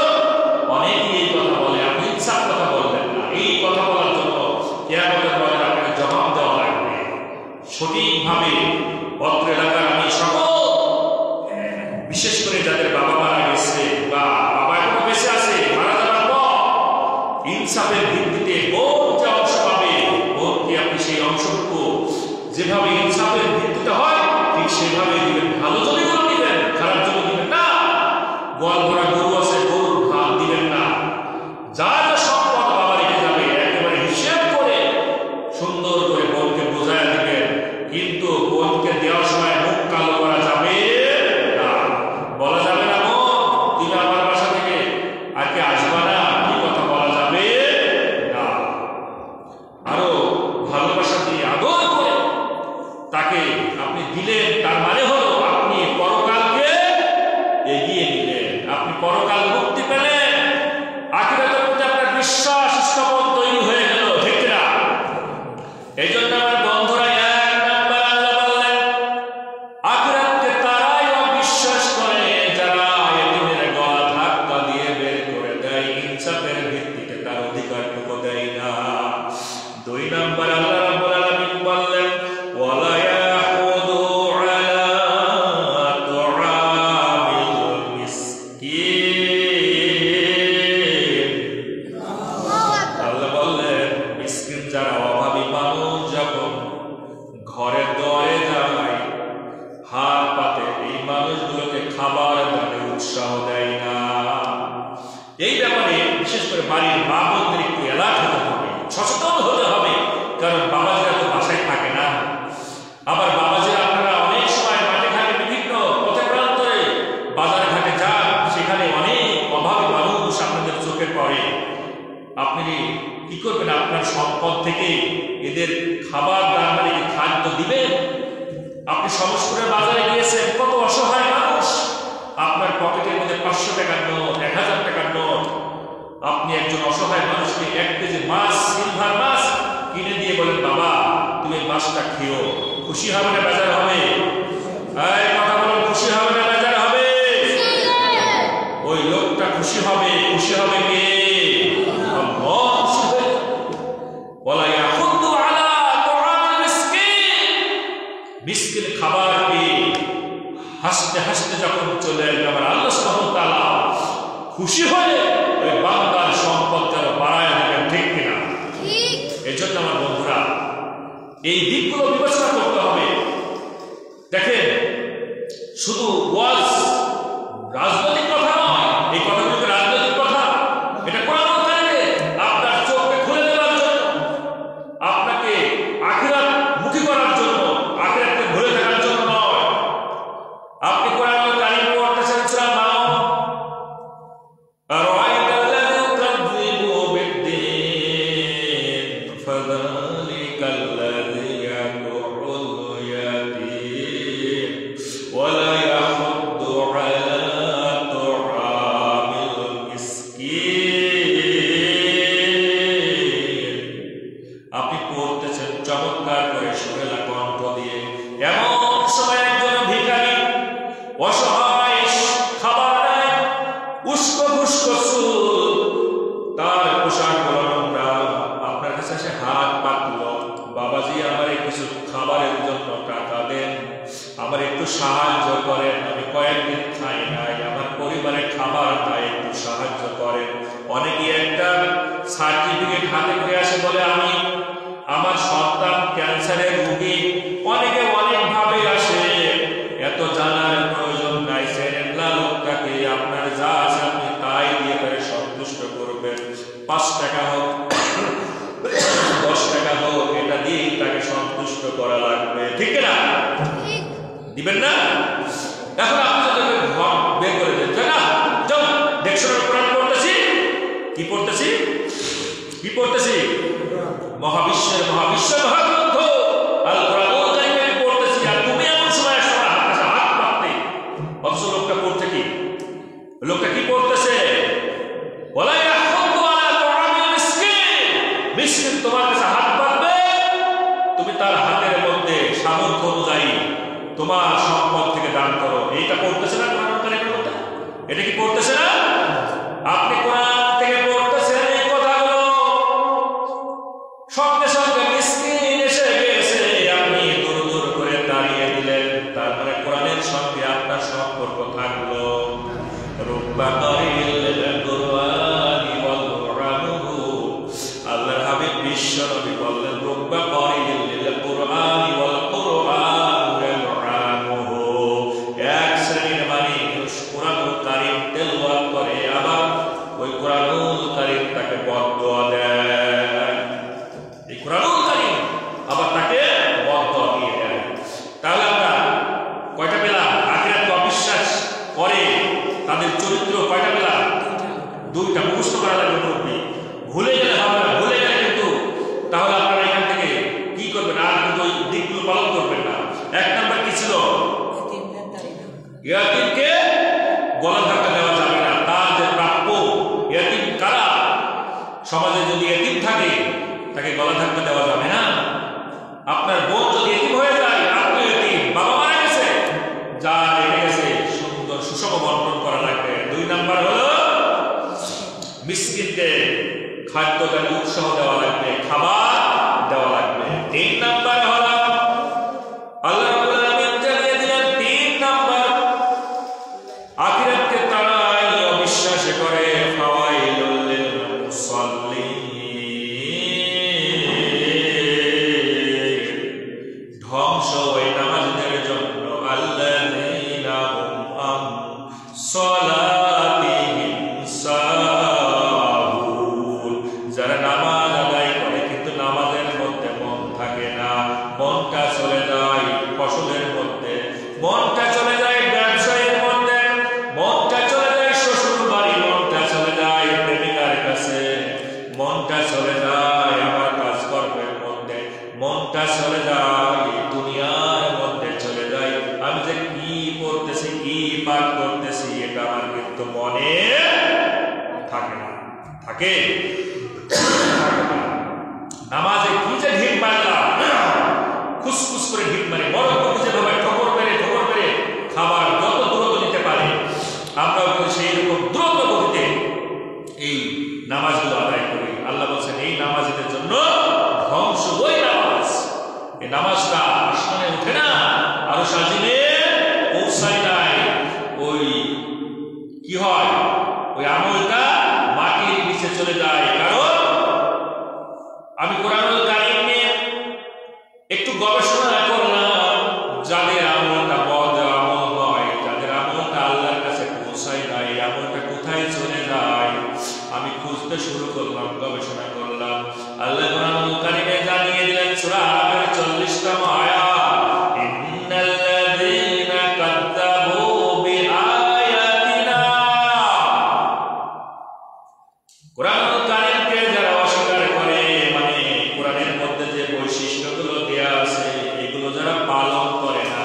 অনেকেই এই কথা বলে, আপনি ইনসাফ কথা বলবেন না। এই কথা বলার জন্য কিয়ামতের পরে আপনাকে জবাব দেওয়া লাগবে সঠিকভাবে। অত্র এলাকার আমি সকল, বিশেষ করে যাদের বাবা মারা গেছে বা বাবা এখনো বেঁচে আছে, মারা যাওয়ার পর ইনসাফের ভিত্তিতে বোন যে অংশ পাবে, বোনকে আপনি সেই অংশটুকু যেভাবে ইনসাফের ভিত্তিতে হয় ঠিক সেভাবে দিবেন। ভালো জমিগুলো দিবেন, খারাপ জমি দিবেন না। গোয়াল ভরা গরু আছে, গরুর ভাত দিবেন না। যা যা সম্পদ বাবা রেখে যাবে একেবারে হিসেব করে সুন্দর করে বোনকে বোঝায় দিবেন, কিন্তু বোনকে দেওয়ার সময় মুখ কালো করা যাবে না। বলা যাবে না বোন তুমি আমার বাসা থেকে আর কি আসবা না, এই কথা বলা যাবে না। আরো ভালোবাসা দিয়ে আদর করে তাকে আপনি দিলেন, তার মানে হলো আপনি পরকালকে এগিয়ে নিলেন, আপনি পরকাল মুক্তি পেলেন, আখিরাতের প্রতি আপনার বিশ্বাস স্থাপন তৈরি হয়ে গেল, ঠিক না? এই জন্য আমার বন্ধুরা, এক নাম্বার আল্লাহ বললেন আখিরাতকে তারাই অবিশ্বাস করে যারা এতিমের গলা ধাক্কা দিয়ে বের করে দেয়, ইনসাফের ভিত্তিতে তার অধিকারটুকু দেয় না। দুই নাম্বার আল্লাহ রাব্বুল আলামিন বললেন ওয়ালা ইয়াহুদু আলা তুআমিল মিসকিন। আল্লাহ বললেন মিসকিন যারা অভাবী মানুষ যখন ঘরের দোয়ারে যায়, হাত পাতে, এই মানুষগুলোকে খাবার দানে উৎসাহ দেয় না। এই ব্যাপারে বিশেষ করে বাড়ির মা বোনদের একটু অ্যালার্ট হতে হবে, সচেতন হতে হবে, কারণ বাবাজিরা তো বাসায় থাকে না। আবার বাবাজিরা আপনারা অনেক সময় মাঠে ঘাটে বিভিন্ন পথে প্রান্তরে বাজার ঘাটে যান, সেখানে অনেক অভাবী মানুষ আপনাদের চোখে পড়ে। আপনি কি করবেন? আপনার সম্পদ থেকে এদের খাবার দান মানে খাদ্য দিবেন। আপনি সমস্পুরের বাজারে গিয়েছেন, কত অসহায় মানুষ, আপনার পকেটের মধ্যে 500 টাকার নোট, 1000 টাকার নোট, আপনি একজন অসহায় মানুষকে 1 কেজি মাছ, সিলভার মাছ কিনে দিয়ে বলেন বাবা তুমি মাছটা খেও, খুশি হবে না বেজার হবে? এই কথা বলেন, খুশি হবে না বেজার হবে? ওই লোকটা খুশি হবে। খুশি হবে কে? আল্লাহ খুশি হবে। ওয়ালা ইয়াহুদ্দু আলা তুআমিল মিসকিন। মিসকিন খাবার পেয়ে হাসতে হাসতে যখন চলে আসবে, আবার আল্লাহ সুবহানাহু ওয়া তাআলা খুশি হয়ে ওই বান্দার সম্পদ যেন বাড়ায় দেবেন, ঠিক কিনা? এই জন্য আমার বন্ধুরা এই দিকগুলো বিবেচনা করতে হবে। দেখেন, শুধু ওয়াজ রাজনৈতিক কথা নয়, এই কথাগুলো রাজনৈতিক কথা, এটা কোরআন থেকে আপনার চোখকে খুলে দেওয়ার জন্য, আপনাকে আখিরাত মুখী করার জন্য, আখিরাতকে ভুলে থাকার জন্য নয়। আপনি কোরআন কারীম পড়তেছেন সূরা নাম, আরাআইতাল্লাযী ইউকাযযিবু বিদ্দীন ফাযালিকাল্লাযী ইয়াদউল ইয়াতীম ওয়া লা ইয়াহুদ্দু আলা তুআমিল মিসকিন। আপনি পড়তেছেন চমৎকার করে সুরেলা কণ্ঠ দিয়ে, এমন সময় একজন ভিখারি অসহায়, খাবার নাই, উস্কো খুস্কো চুল, তার পোশাক গুলো নোংরা, আপনার কাছে এসে হাত পাতলো, বাবাজি আমার কিছু খাবারের জন্য টাকা দেন, আমার একটু সাহায্য করেন, আমি কয়েকদিন খাই নাই, আমার পরিবারে খাবার নাই, একটু সাহায্য করেন। অনেকে একটা সার্টিফিকেট হাতে করে আসে, বলে আমি আমার সন্তান ক্যান্সারের রোগী। অনেকে অনেক ভাবে আসে, এত জানার প্রয়োজন নাই। সেরেন্লা লোকটাকে আপনার যা আছে আপনি তাই দিয়ে করে সন্তুষ্ট করবেন। 5 টাকা হোক 10 টাকা হোক, এটা দিয়ে তাকে সন্তুষ্ট করা লাগবে, ঠিক না? দিবেন না? এখন আপনি যদি ঘর বের করে দেন, না যাও দেখছো কোরআন পড়তেছি, কি পড়তেছি, কি পড়তেছি? মহাবিশ্বের মহাবিশ্ব মহাগ্রন্থ আল কোরআনুল কারীম পড়তেছি, আর তুমি এমন সময় হাত পাততে, অথচ লোকটা পড়ছে কি? লোকটা কি পড়তেছে? ওয়ালা ইয়াহুদ্দু আলা তুআমিল মিসকিন। মিসকিন তোমার কাছে হাত পাতবে, তুমি তার হাতের মধ্যে সামর্থ্য অনুযায়ী তোমার সম্পদ থেকে দান করো। এইটা পড়তেছে না কোরআনুল কারীমের মধ্যে? এটা কি পড়তেছে না? আপনি কোরআন থেকে পড়তেছেন এই কথাগুলো, সঙ্গে সঙ্গে মিসকিন এসে গেছে, আপনি দূর দূর করে দাঁড়িয়ে দিলেন, তারপরে কোরআনের সঙ্গে আপনার সম্পর্ক থাকলো। রুব্বা কারিল কুরআনি ওয়াল কুরআনুহু, আল্লাহর হাবিব বিশ্ব নবী বললেন, রুব্বা কারিল কুরআনি ওয়াল কুরআনু কুরআনুহু। এক শ্রেণীর মানুষ কোরআনুল কারীম তেলাওয়াত করে, আবার ওই কোরআনুল কারীম তাকে বদদোয়া দেয়। এই কোরআনুল কারীম আবার তাকে বদদোয়া দিয়ে দেয়। তাহলে আমরা কয়টা পেলাম? আখিরাতকে অবিশ্বাস করে তাদের চরিত্র কয়টা পেলাম? 2টা। মুখস্থ করা লাগবে, পড়বে, ভুলে গেলে হবে না। ভুলে গেলে কিন্তু তাহলে আপনারা এখান থেকে কি করবেন? আর কিন্তু ওই দিকগুলো পালন করবেন না। 1 নাম্বার কি ছিল? ইয়াতীমকে গলা ধাক্কা দেওয়া যাবে না, তার যে প্রাপ্য। ইয়াতীম কারা? সমাজে যদি ইয়াতীম থাকে তাকে গলা ধাক্কা দেওয়া যাবে না। আপনার বোন যদি ইয়াতীম হয়ে যায়, আপনি ইয়াতীম, বাবা মারা গেছে, যা রেখে গেছে সুন্দর সুষম বন্টন করা লাগবে। 2 নাম্বার হলো মিসকিনকে খাদ্য দানে উৎসাহ দেওয়া লাগবে, খাবার দেওয়া লাগবে। 3 নাম্বার হলো আল্লাহ রাব্বুল আলামিন জানিয়ে দিলেন, 3 নাম্বার আখিরাতকে তারাই অবিশ্বাস করে, ফাওয়াইলুল লিল মুসাল্লিন, ধ্বংস ওই নামাজীদের জন্য, আল্লাযীনা হুম আন সালাতিহিম সাহুন, যারা নামাজ আদায় করে কিন্তু নামাজের মধ্যে মন থাকে না, মনটা চলে যায় ফসলের মধ্যে, মনটা চলে যায় ব্যবসায়ের মধ্যে, মনটা চলে যায় শ্বশুর বাড়ি, মনটা চলে যায় প্রেমিকার কাছে, মনটা চলে যায় আমার কাজকর্মের মধ্যে, মনটা চলে যায় দুনিয়ার মধ্যে, চলে যায় আমি যে কি করতেছি, কি পাঠ করতেছি, এটা আমার কিন্তু মনে থাকে না। থাকে নামাজে কি যে ঢিপ মারলাম, খুসখুস করে ঢিপ মারি, বড় যেভাবে ঠোকর মেরে খাবার যত দ্রুত দিতে পারে, আমরা সেই রকম দ্রুত গতিতে এই নামাজগুলো আদায় করি। আল্লাহ বলছেন এই নামাজীদের জন্য ধ্বংস ওই নামাজ। এই নামাজটা আসমানে উঠে না, আরো সাজিনে পৌঁছায় নাই, ওই কি হয় ওই আমলটা মাটির নিচে চলে যায়। কারণ আমি কোরআনুল কারীম নিয়ে একটু গবেষণা করলাম, যাদের আমলটা বদ আমল হয়, যাদের আমলটা আল্লাহর কাছে পৌঁছায় না, এই আমলটা কোথায় চলে যায় আমি খুঁজতে শুরু করলাম, গবেষণা করলাম। আল্লাহ কোরআনুল কারীমে জানিয়ে দিলেন সূরা আরাফের 40তম আয়াত, ইন্নাল্লাযীনা কাযযাবু বিআয়াতিনা। কোরআনুল কারীমকে যারা অস্বীকার করে, মানে কোরআনের মধ্যে যে বৈশিষ্ট্যগুলো দেয়া আছে এগুলো যারা পালন করে না,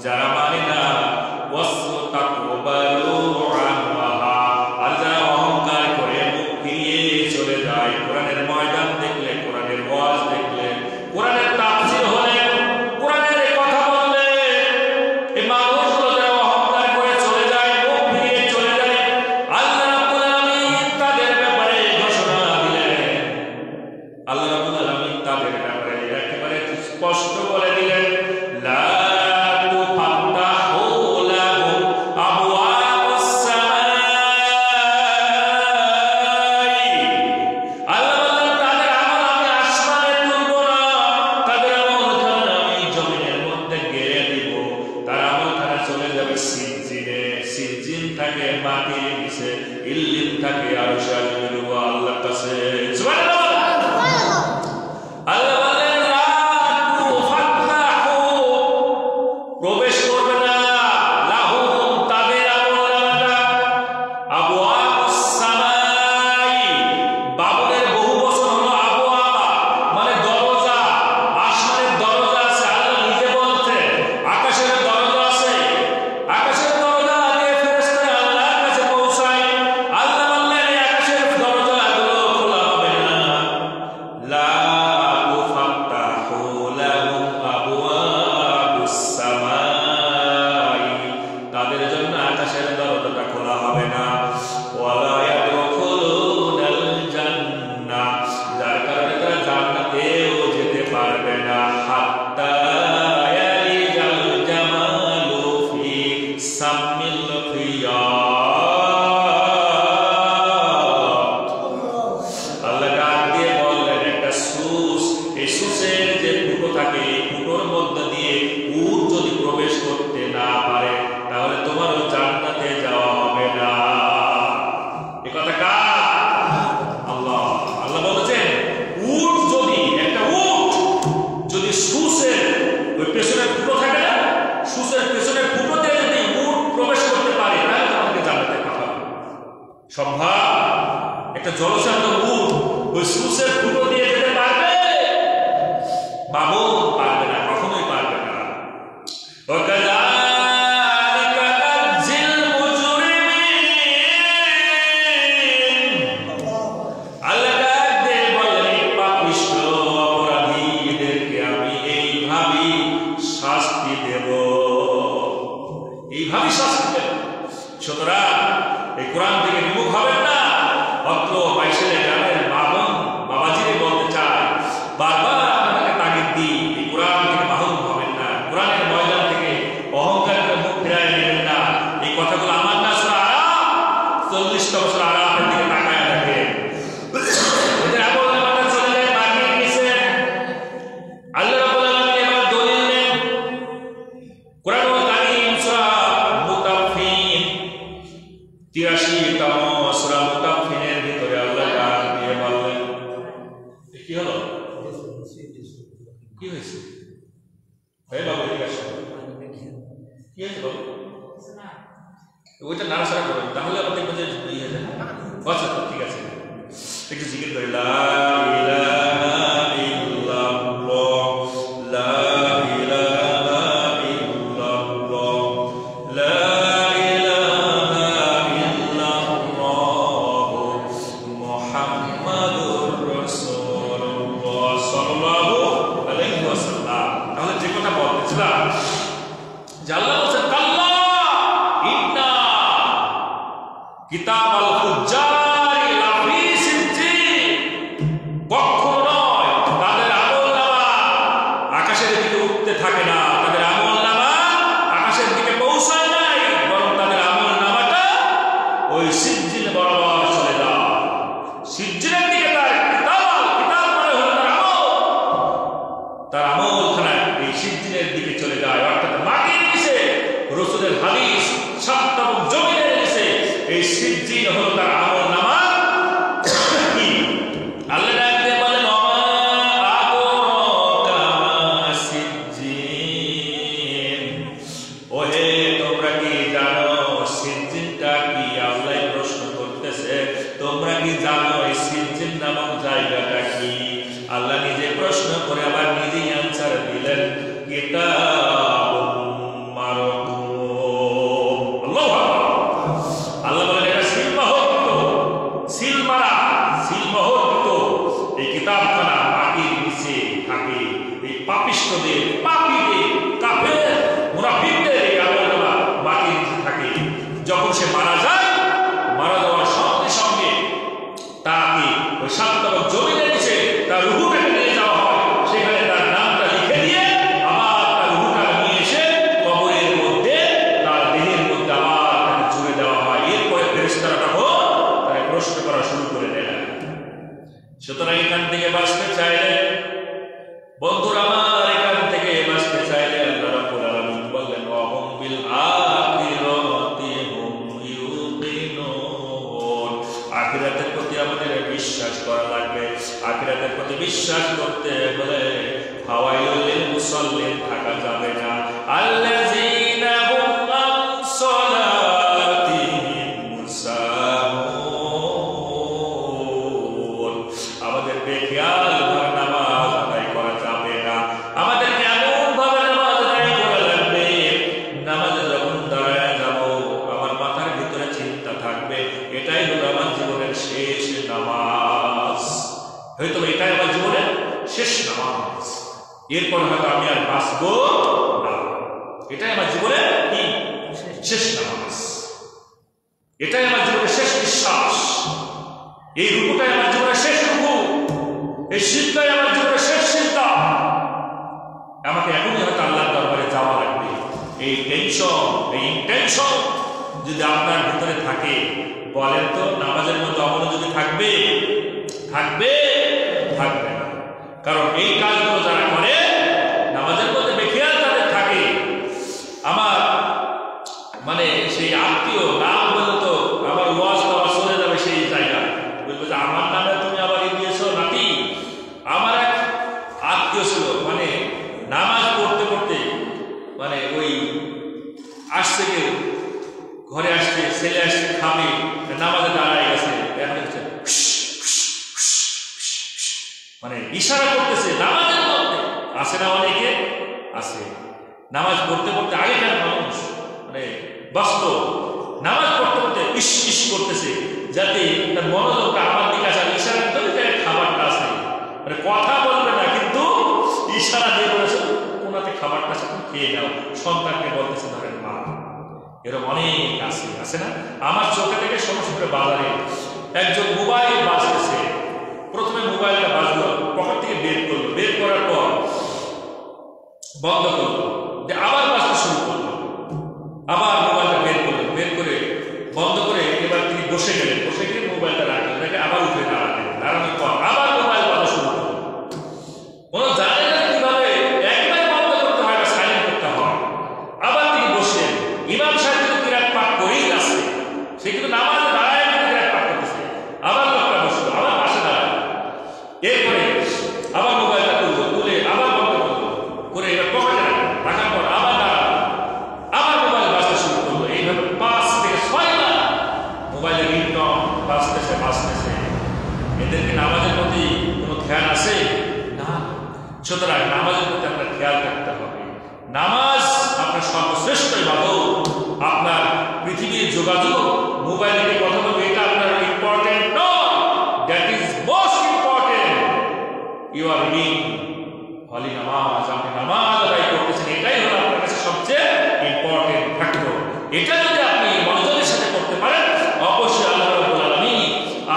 যারা মানে না, ওয়াসতাকবারু আনহা, আর যারা অহংকার করে মুখ ফিরিয়ে চলে যায়, কোরআনের ময়দান দেখলে, কোরআনের ওয়াজ দেখলে, কোরআনের তাফসীর হলে, কোরআনের কথা বললে, এই মানুষগুলো যারা অহংকার করে চলে যায়, মুখ ফিরিয়ে চলে যায়, আল্লাহ রাব্বুল আলামিন তাদের ব্যাপারে ঘোষণা দিলেন। আল্লাহ রাব্বুল আলামিন তাদের ব্যাপারে একেবারে স্পষ্ট বলে দিলেন, লা তুফাত্তাহু লাহুম আবওয়াবুস সামাই। আল্লাহ বললেন তাদের আমল আমি আসমানে তুলব না, তাদের আমলখানা আমি জমিনের মধ্যে গেড়ে দিব। তার আমলখানা চলে যাবে সিজ্জিনে, সিজ্জিন থাকে মাটির নিচে, ইল্লিন থাকে আরশে আজিমের উপর আল্লাহর কাছে। সুবহানাল্লাহ। আল্লাহ বললেন লা তুফাত্তাহু, প্রবেশ করবে না, লাহুম তাদের আমলনামাটা, আবওয়াবুস সামাই, বাবুলের বহু বচন হলো আবওয়াবা, মানে দরজা, আসমানের দরজা আছে। আল্লাহ নিজে বলছেন আকাশের দরজা আছে, আকাশের দরজা দিয়ে ফেরেশতারা আল্লাহর কাছে পৌঁছায়। আল্লাহ বললেন এই আকাশের দরজাগুলো খোলা হবে না, লা তুফাত্তাহু লাহুম আবওয়াবুস সামাই, তাদের জন্য আকাশের দরজাটা খোলা হবে না। ওয়ালা ইয়াদখুলুনাল জান্নাহ, যার কারণে তারা জান্নাতেও যেতে পারবে না। হাত্তা ইয়ালিজাল জামালু ফি সামিল খিয়াত। আল্লাহ ডাক দিয়ে বললেন একটা সুস, এই সুসের যে ফুটো থাকে, এই ফুটোর মধ্যে দিয়ে উট যদি প্রবেশ করতে না পারে তাহলে তোমারও জান্নাতে যাওয়া হবে না। এই কথা কার? আল্লাহ। আল্লাহ বলেছেন উট যদি, একটা উট যদি সুসের ওই পেছনের ফুটো থাকে না, সুসের পেছনের ফুটোতে যদি উট প্রবেশ করতে পারে তাহলে আমাকে জান্নাতে পাঠাবে। সম্ভব? একটা জলসান্ত উট ওই সুসের ফুটো দিয়ে যেতে পারবে? বাবু পারবে না, কখনোই পারবে না। ওয়াকাযালিকা নাজিল মুজরিমিন। আল্লাহ ডাক দিয়ে বললেন এই পাপিষ্ঠ অপরাধীদেরকে আমি এইভাবেই শাস্তি দেব, এইভাবেই শাস্তি দেব। সুতরাং এই কোরআন থেকে বিমুখ হবেন না। অত্র বাইশের গ্রামের বাবাজিরে বলতে চাই, বারবার আপনাকে তাগিদ দিই, এই কোরআন থেকে মাহরুম হবেন না, কোরআনের ময়দান থেকে অহংকার করে মুখ ফিরায় নেবেন না। এই কথাগুলো আমার না, সূরা আরাফ 40তম সূরা আরাফের দিকে তাকায় দেখেন। এদের আমলনামাটা চলে যায় মাটির নিচে। আল্লাহ রাব্বুল আলামিন এবার দলিল দেন, কোরআনুল কারীম সূরা মুতাফফিন 83তম সূরা মুতাফফিনের ভিতরে আল্লাহ ডাক দিয়ে বললেন, কি হলো? কি হয়েছে? এই বাবু ঠিক আছে, কি হয়েছে বাবু? ওইটা নাড়াচাড়া করবেন, তাহলে আবার দেখবেন যে ইয়ে হয়ে যায়। আচ্ছা ঠিক আছে, একটু জিকির করি, লা ইলাহা ইল্লাল্লাহ, লা ইলাহা ইল্লাল্লাহ, লা ইলাহা ইল্লাল্লাহ, মুহাম্মাদুর রাসূলুল্লাহ সাল্লাল্লাহু আলাইহি ওয়াসাল্লাম। তাহলে যে কথা বলতেছিলাম যে আল্লাহ বলেছেন কাল্লা ইন্না কিতাবাল ফুজ্জারি লাফি সিজ্জিন, কখনো নয় তাদের আমলনামা আকাশের দিকে উঠতে থাকে না, তাদের আমলনামা আকাশের দিকে পৌঁছায় নাই, বরং তাদের আমলনামাটা ওই সিজ্জিন এই সিজ্জিন হলো তার আমল নামা। কি আল্লাহ ডাকতে বলেন ওমা আদরাকা মা সিজ্জিন, ওহে তোমরা কি জানো সিজ্জিনটা কি? আল্লাহ প্রশ্ন করতেছে তোমরা কি জানো এই সিজ্জিন নামক জায়গাটা কি? আল্লাহ নিজে প্রশ্ন করে আবার নিজেই আনসার দিলেন কিতাবুম মারকুম। আল্লাহু আকবার। আল্লাহ বলেন এটা সিলমোহরিত, সিলমারা সিলমোহরিত এই কিতাবখানা মাটির নিচে থাকে। এই পাপিষ্ঠদের, পাপীদের, কাফের, মুনাফিকদের এই আমলনামা মাটির নিচে থাকে। যখন সে মারা যায়, মারা যাওয়ার সঙ্গে সঙ্গে তাকে ওই সাততরফ জমিনের নিচে তার রূহটাকে নিয়ে যাওয়া হয়। সেখানে তার নামটা লিখে দিয়ে আবার তার রূহটা নিয়ে এসে কবরের মধ্যে তার দেহের মধ্যে আবার তাকে জুড়ে দেওয়া হয়। এরপরে ফেরেশতারা তখন তাকে প্রশ্ন করা শুরু করে দেয়। সুতরাং এখান থেকে বাঁচতে চাইলে বন্ধুরা আমার, এখান থেকে বাঁচতে চাইলে আল্লাহ রাব্বুল আলামিন বললেন ওয়াহুম বিল আখিরাতি হুম ইউকিনুন। আখিরাতের প্রতি আমাদের বিশ্বাস করা লাগবে। আখিরাতের প্রতি বিশ্বাস করতে হলে ফাওয়াইলুল লিল মুসাল্লিন থাকা যাবে না। আল্লাযীনা হুম আন সালাতিহিম সাহুন। আমাদের বেখেয়াল ভাবে নামাজ আদায় করা যাবে না। আমাদের এমন ভাবে নামাজ আদায় করা লাগবে, নামাজে যখন দাঁড়ায় যাব আমার মাথার ভিতরে চিন্তা থাকবে এটাই হলো আমার জীবনের শেষ নামাজ। হয়তো এটাই আমার জীবনের শেষ নামাজ, এরপর হয়তো আমি আর বাঁচবো না। এটাই আমার জীবনের কি শেষ নামাজ, এটাই আমার জীবনের শেষ বিশ্বাস। এই রূপটাই আমার জীবনের শেষ রূপ, এই চিন্তাই আমার জীবনের শেষ চিন্তা। আমাকে এখনই হয়তো আল্লাহর দরবারে যাওয়া লাগবে। এই টেনশন, এই ইনটেনশন যদি আপনার ভিতরে থাকে, বলেন তো নামাজের মধ্যে অমনোযোগী থাকবে? থাকবে? থাকবে না। কারণ এই কাজগুলো যারা করে নামাজের মধ্যে বেখেয়াল তাদের থাকে। আমার মানে সেই আত্মীয় নাম বলে তো আমার ওয়াজ দেওয়া চলে যাবে সেই জায়গায়, বলবে যে আমার নামে তুমি আবার দিয়েছো নাকি? আমার এক আত্মীয় ছিল, মানে নামাজ পড়তে পড়তে মানে ওই আসছে কেউ ঘরে আসছে, ছেলে আসছে খাবে, নামাজে দাঁড়ায় গেছে, মানে ইশারা করতেছে নামাজের মধ্যে। আসে না অনেকে? আসে। নামাজ পড়তে পড়তে আগেকার মানুষ মানে ব্যস্ত, নামাজ পড়তে পড়তে ইস ইস করতেছে যাতে তার মনোযোগটা আমার দিকে আসে। ইশারা করতে খাবারটা আসে, মানে কথা বলবে না কিন্তু ইশারা দিয়ে বলেছে ওনাতে খাবারটা আছে খেয়ে নাও। সন্তানকে বলতেছে ধরেন মা। এরকম অনেক আছে না? আমার চোখে থেকে সমস্ত করে বাজারে একজন মোবাইল বাজতেছে। প্রথমে মোবাইলটা বাজলো, পকেট থেকে বের করলো, বের করার পর বন্ধ করলো, যে আবার বাজতে শুরু করলো, আবার মোবাইলটা বের করলো, বের করে বন্ধ করে এবার তিনি বসে গেলেন, বসে গিয়ে মোবাইলটা রাখলেন, রেখে আবার উঠে দাঁড়ালেন, দাঁড়ানোর পর আবার মোবাইল বাজা শুরু করলো। কোনো জানে না কিভাবে একবার বন্ধ করতে হয় বা সাইলেন্ট করতে হয়। আবার তিনি বসলেন, ইমাম সাহেব কিন্তু কিরাত পাঠ করেই আছে, সে কিন্তু নামাজে দাঁড়ায় কিরাত পাঠ করতেছে। আবার লোকটা বসলো, আবার পাশে দাঁড়ালো, এরপরে আবার মোবাইলটা তুললো, তুলে আবার বন্ধ করলো, করে এবার পকেটে রাখার পর আবার দাঁড়ালো, আবার মোবাইল বাজতে শুরু করলো। এইভাবে 5 থেকে 6 বার মোবাইলের রিংটন বাজতেছে। এদেরকে নামাজের প্রতি কোনো খেয়াল আছে না? সুতরাং নামাজের প্রতি আপনার খেয়াল রাখতে হবে। নামাজ আপনার সর্বশ্রেষ্ঠ ইবাদত। আপনার পৃথিবীর যোগাযোগ, মোবাইলে কথা বলবে, এটা আপনার ইম্পর্টেন্ট নয়। That is most important. You are reading holy নামাজ, আপনি নামাজ আদায় করতেছেন, এটাই হলো আপনার কাছে সবচেয়ে ইম্পর্টেন্ট ফ্যাক্টর। এটা যদি আপনি মনোযোগের সাথে করতে পারেন, অবশ্যই আল্লাহ রাব্বুল আলামিন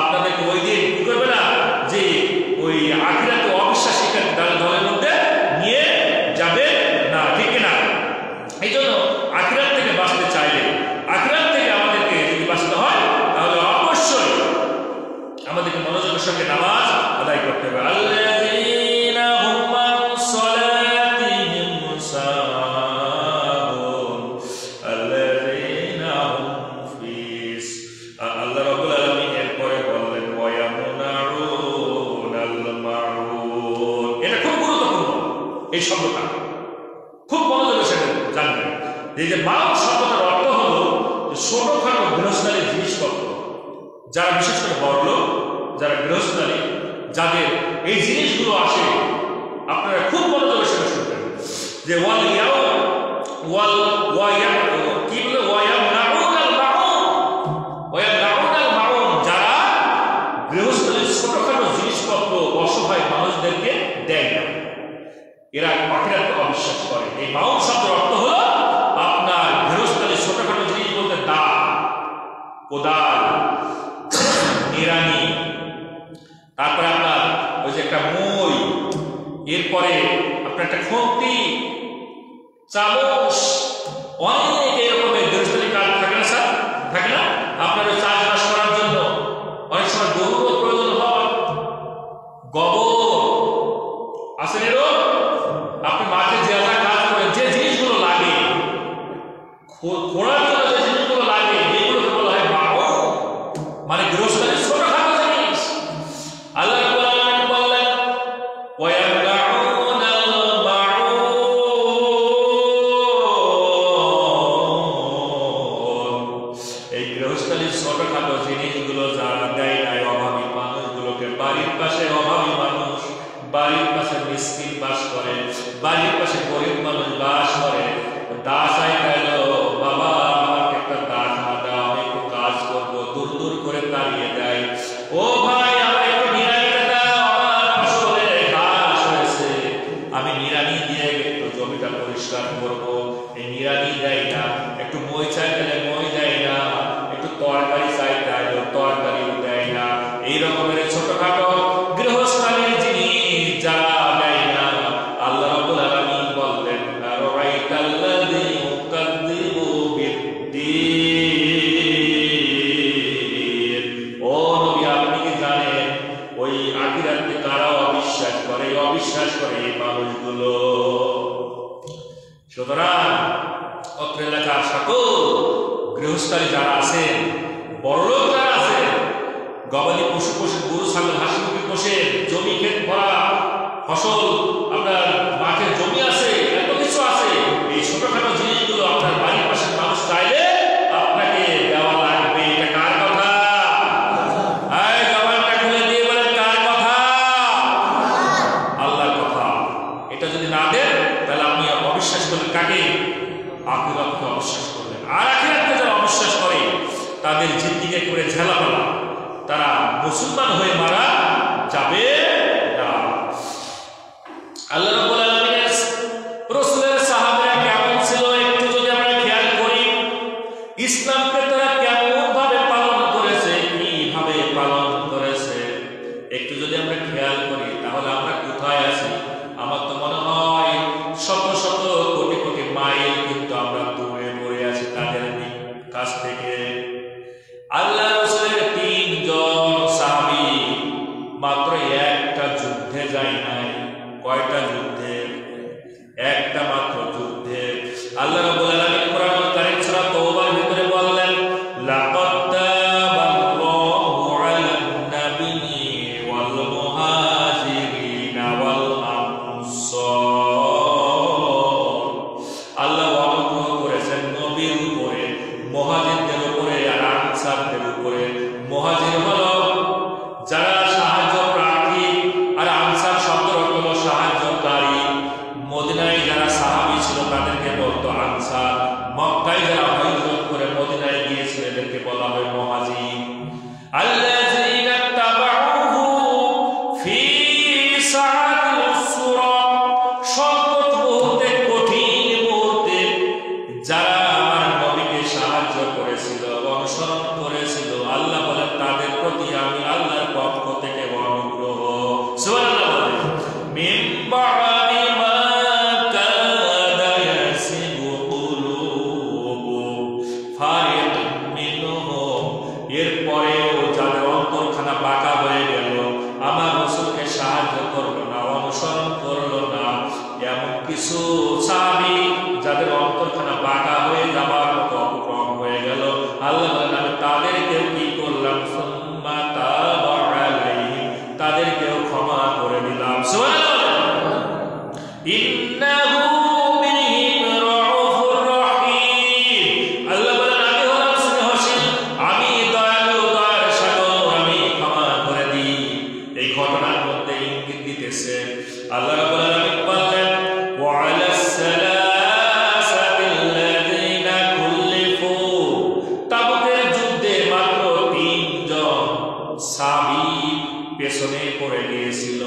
আপনাদেরকে ওই দিন কি করবে না, যে ওই আখিরাতে অবিশ্বাসী দলের মধ্যে নিয়ে যাবে না, ঠিক না? এই জন্য আখিরাত থেকে বাঁচতে চাইলে, আখিরাত থেকে আমাদেরকে যদি বাঁচতে হয়, তাহলে অবশ্যই আমাদেরকে মনোযোগের সঙ্গে নামাজ আদায় করতে হবে। আল্লাযীনা হুম আন সালাতিহিম সাহুন, আল্লাযীনা যে মাউন শব্দটার অর্থ হলো যে ছোটখাটো গৃহস্থালী জিনিসপত্র, যারা বিশেষ করে বড়লোক, যারা গৃহস্থালী, যাদের এই জিনিসগুলো আসে, আপনারা খুব মনোযোগের সঙ্গে শুনবেন যে যারা গৃহস্থলীর ছোটখাটো জিনিসপত্র অসহায় মানুষদেরকে দেয় না, এরা পাখিরাতে অবিশ্বাস করে। এই মাউন শব্দের অর্থ হলো আপনার গৃহস্থলীর ছোটখাটো জিনিস বলতে দা, কোদাল, নিড়ানি, তারপরে আপনার ওই যে একটা মই, এরপরে আপনার একটা খুন্তি, চামচ, অনেক এরকমের গৃহস্থলী কাজ থাকে না স্যার, থাকে না? আপনার ওই চাষবাস করার জন্য অনেক সময় গরুর প্রয়োজন হয়, গোবর আছে এরও, আপনি মাঠে যে কাজ করেন, যে জিনিসগুলো লাগে খোঁড়ার জন্য, যে জিনিসগুলো লাগে, এইগুলোকে বলা হয় মাউন, মানে গৃহস্থলীর ছোটখাটো জিনিস। আল্লাহ রাব্বুল আলামিন বললেন ওয়ায়ামনাউনাল মাউন, এই গৃহস্থলীর ছোটখাটো জিনিসগুলো যারা দেয় নাই অভাবী মানুষগুলোকে, বাড়ির পাশে অভাবী মানুষ, বাড়ির পাশে মিসকিন বাস করে, বাড়ির পাশে গরিব মানুষ বাস করে, দাস আইল, বাবা আমাকে একটা দাস না দাও, আমি একটু কাজ করবো, দূর দূর করে তাড়িয়ে দেয়, ও ভাই আমার একটু নিড়ানি দাও, আমার ফসলে ঘাস হয়েছে, আমি নিড়ানি দিয়ে একটু জমিটা পরিষ্কার করবো, এই নিড়ানি দেয় না, একটু মই চাইলে মই দেয় না, একটু তরকারি চাইতে আইলো তরকারিও দেয় না। এই রকমের ছোটখাটো গৃহস্থালীর জিনিস যারা দেয় না, আল্লাহ রাব্বুল আলামিন বললেন আরাইতাল্লাযী ইউকাযযিবু বিদ্দীন, ও নবী আপনি কি জানেন ওই আখিরাতে কারা অবিশ্বাস করে, অবিশ্বাস করে এই মানুষগুলো। সুতরাং অত্র এলাকার সকল গৃহস্থালী যারা আছেন, বড়লোক যারা আছেন, গবাদি পশু পোষে, গরু ছাগল হাঁস মুরগি পোষে, জমি ক্ষেত ভরা ফসল, আপনার মাঠের জমি আছে, এত কিছু আছে, এই ছোটখাটো জিনিসগুলো আপনার বাড়ির পাশের মানুষ চাইলে আপনাকে দেওয়া লাগবে। এটা কার কথা? জবানটা খুলে দিয়ে বলেন কার কথা? আল্লাহর কথা। এটা যদি না দেন তাহলে আপনি অবিশ্বাস করবেন কাকে? আখিরাতকে অবিশ্বাস করবেন। আর আখিরাতকে যারা অবিশ্বাস করে তাদের জিন্দিগি করে ঝালাপালা, তারা মুসলমান হয়ে মারা যাবে না। আল্লাহ রাব্বুল আলামিনের রাসূলের সাহাবারা কেমন ছিল একটু যদি আমরা খেয়াল করি, ইসলামকে তারা কেমন ভাবে পালন করেছে, কিভাবে পালন করেছে, একটু যদি আমরা খেয়াল করি তাহলে আমরা কোথায় আছি? আমার তো মনে হয় শত শত কোটি কোটি মাইল কিন্তু আমরা দূরে পড়ে আছি তাদের কাছ থেকে। আল্লাহ রাসূলের 3 জন সাহাবী মাত্র একটা যুদ্ধে যায় নাই। কয়টা যুদ্ধে? একটা মাত্র যুদ্ধে। আল্লাহ রাব্বুল আলামিন কোরআনুল কারীম সূরা তাওবার ভিতরে বললেন লাকাদ তাবাল্লাহু আলান নাবিয়্যি ওয়াল মুহাজিরিন ওয়াল আনসার, আল্লাহ অনুগ্রহ করেছেন নবীর উপরে, মুহাজিরদের উপরে আর আনসারদের উপরে। মুহাজির হলো যারা সাহায্য প্রার্থী, আর আনসার শব্দের অর্থ হলো সাহায্যকারী। মদিনায় যারা সাহাবী ছিল তাদেরকে বলতো আনসার, মক্কায় যারা হিজরত করে মদিনায় গিয়েছিল এদেরকে বলা হয় মুহাজির। আল্লাযীনা তাবাউহু ফি সাআতিল উসরা, সংকট মুহূর্তে, কঠিন মুহূর্তে যারা আমার নবীকে সাহায্য করেছিল, অনুসরণ করেছিল, আল্লাহ বলেন তাদের প্রতি আমি আল্লাহর পক্ষ থেকে অনুগ্রহ। সুবহানাল্লাহ বলেন মিন বা'দি মা কাদা ইয়াসিগু কুলুবু ফারিকুম মিনহুম, এরপরেও যাদের অন্তরখানা বাঁকা হয়ে গেল, আমার রাসূলকে সাহায্য করলো না, অনুসরণ করলো না, এমন কিছু সাহাবী যাদের অন্তরখানা বাঁকা হয়ে যাবার মতো অপক্রম হয়ে গেল, আল্লাহ বলেন আমি তাদেরকে কি করলাম? সুম্মা তাবা পেছনে পড়ে গিয়েছিল।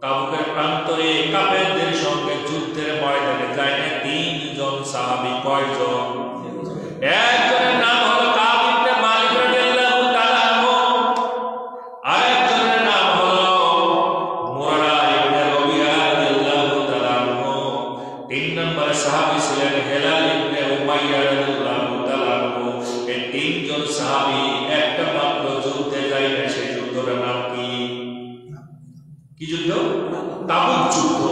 তাবুকের প্রান্তরে কাফেরদের সঙ্গে যুদ্ধের ময়দানে যায় না 3 জন সাহাবী। কয়জন? একজনের নাম হলো কাব ইবনে মালিক রাদিয়াল্লাহু তাআলা আনহু, আরেকজনের নাম হলো মুরারা ইবনে রবিয়া রাদিয়াল্লাহু তাআলা আনহু, 3 নম্বর সাহাবী ছিলেন হেলাল ইবনে উমাইয়া রাদিয়াল্লাহু তাআলা আনহু। এই 3 জন সাহাবী একটা মাত্র যুদ্ধে যায় না। সেই যুদ্ধটার নাম কি? কি যুদ্ধ? তাবুক যুদ্ধ।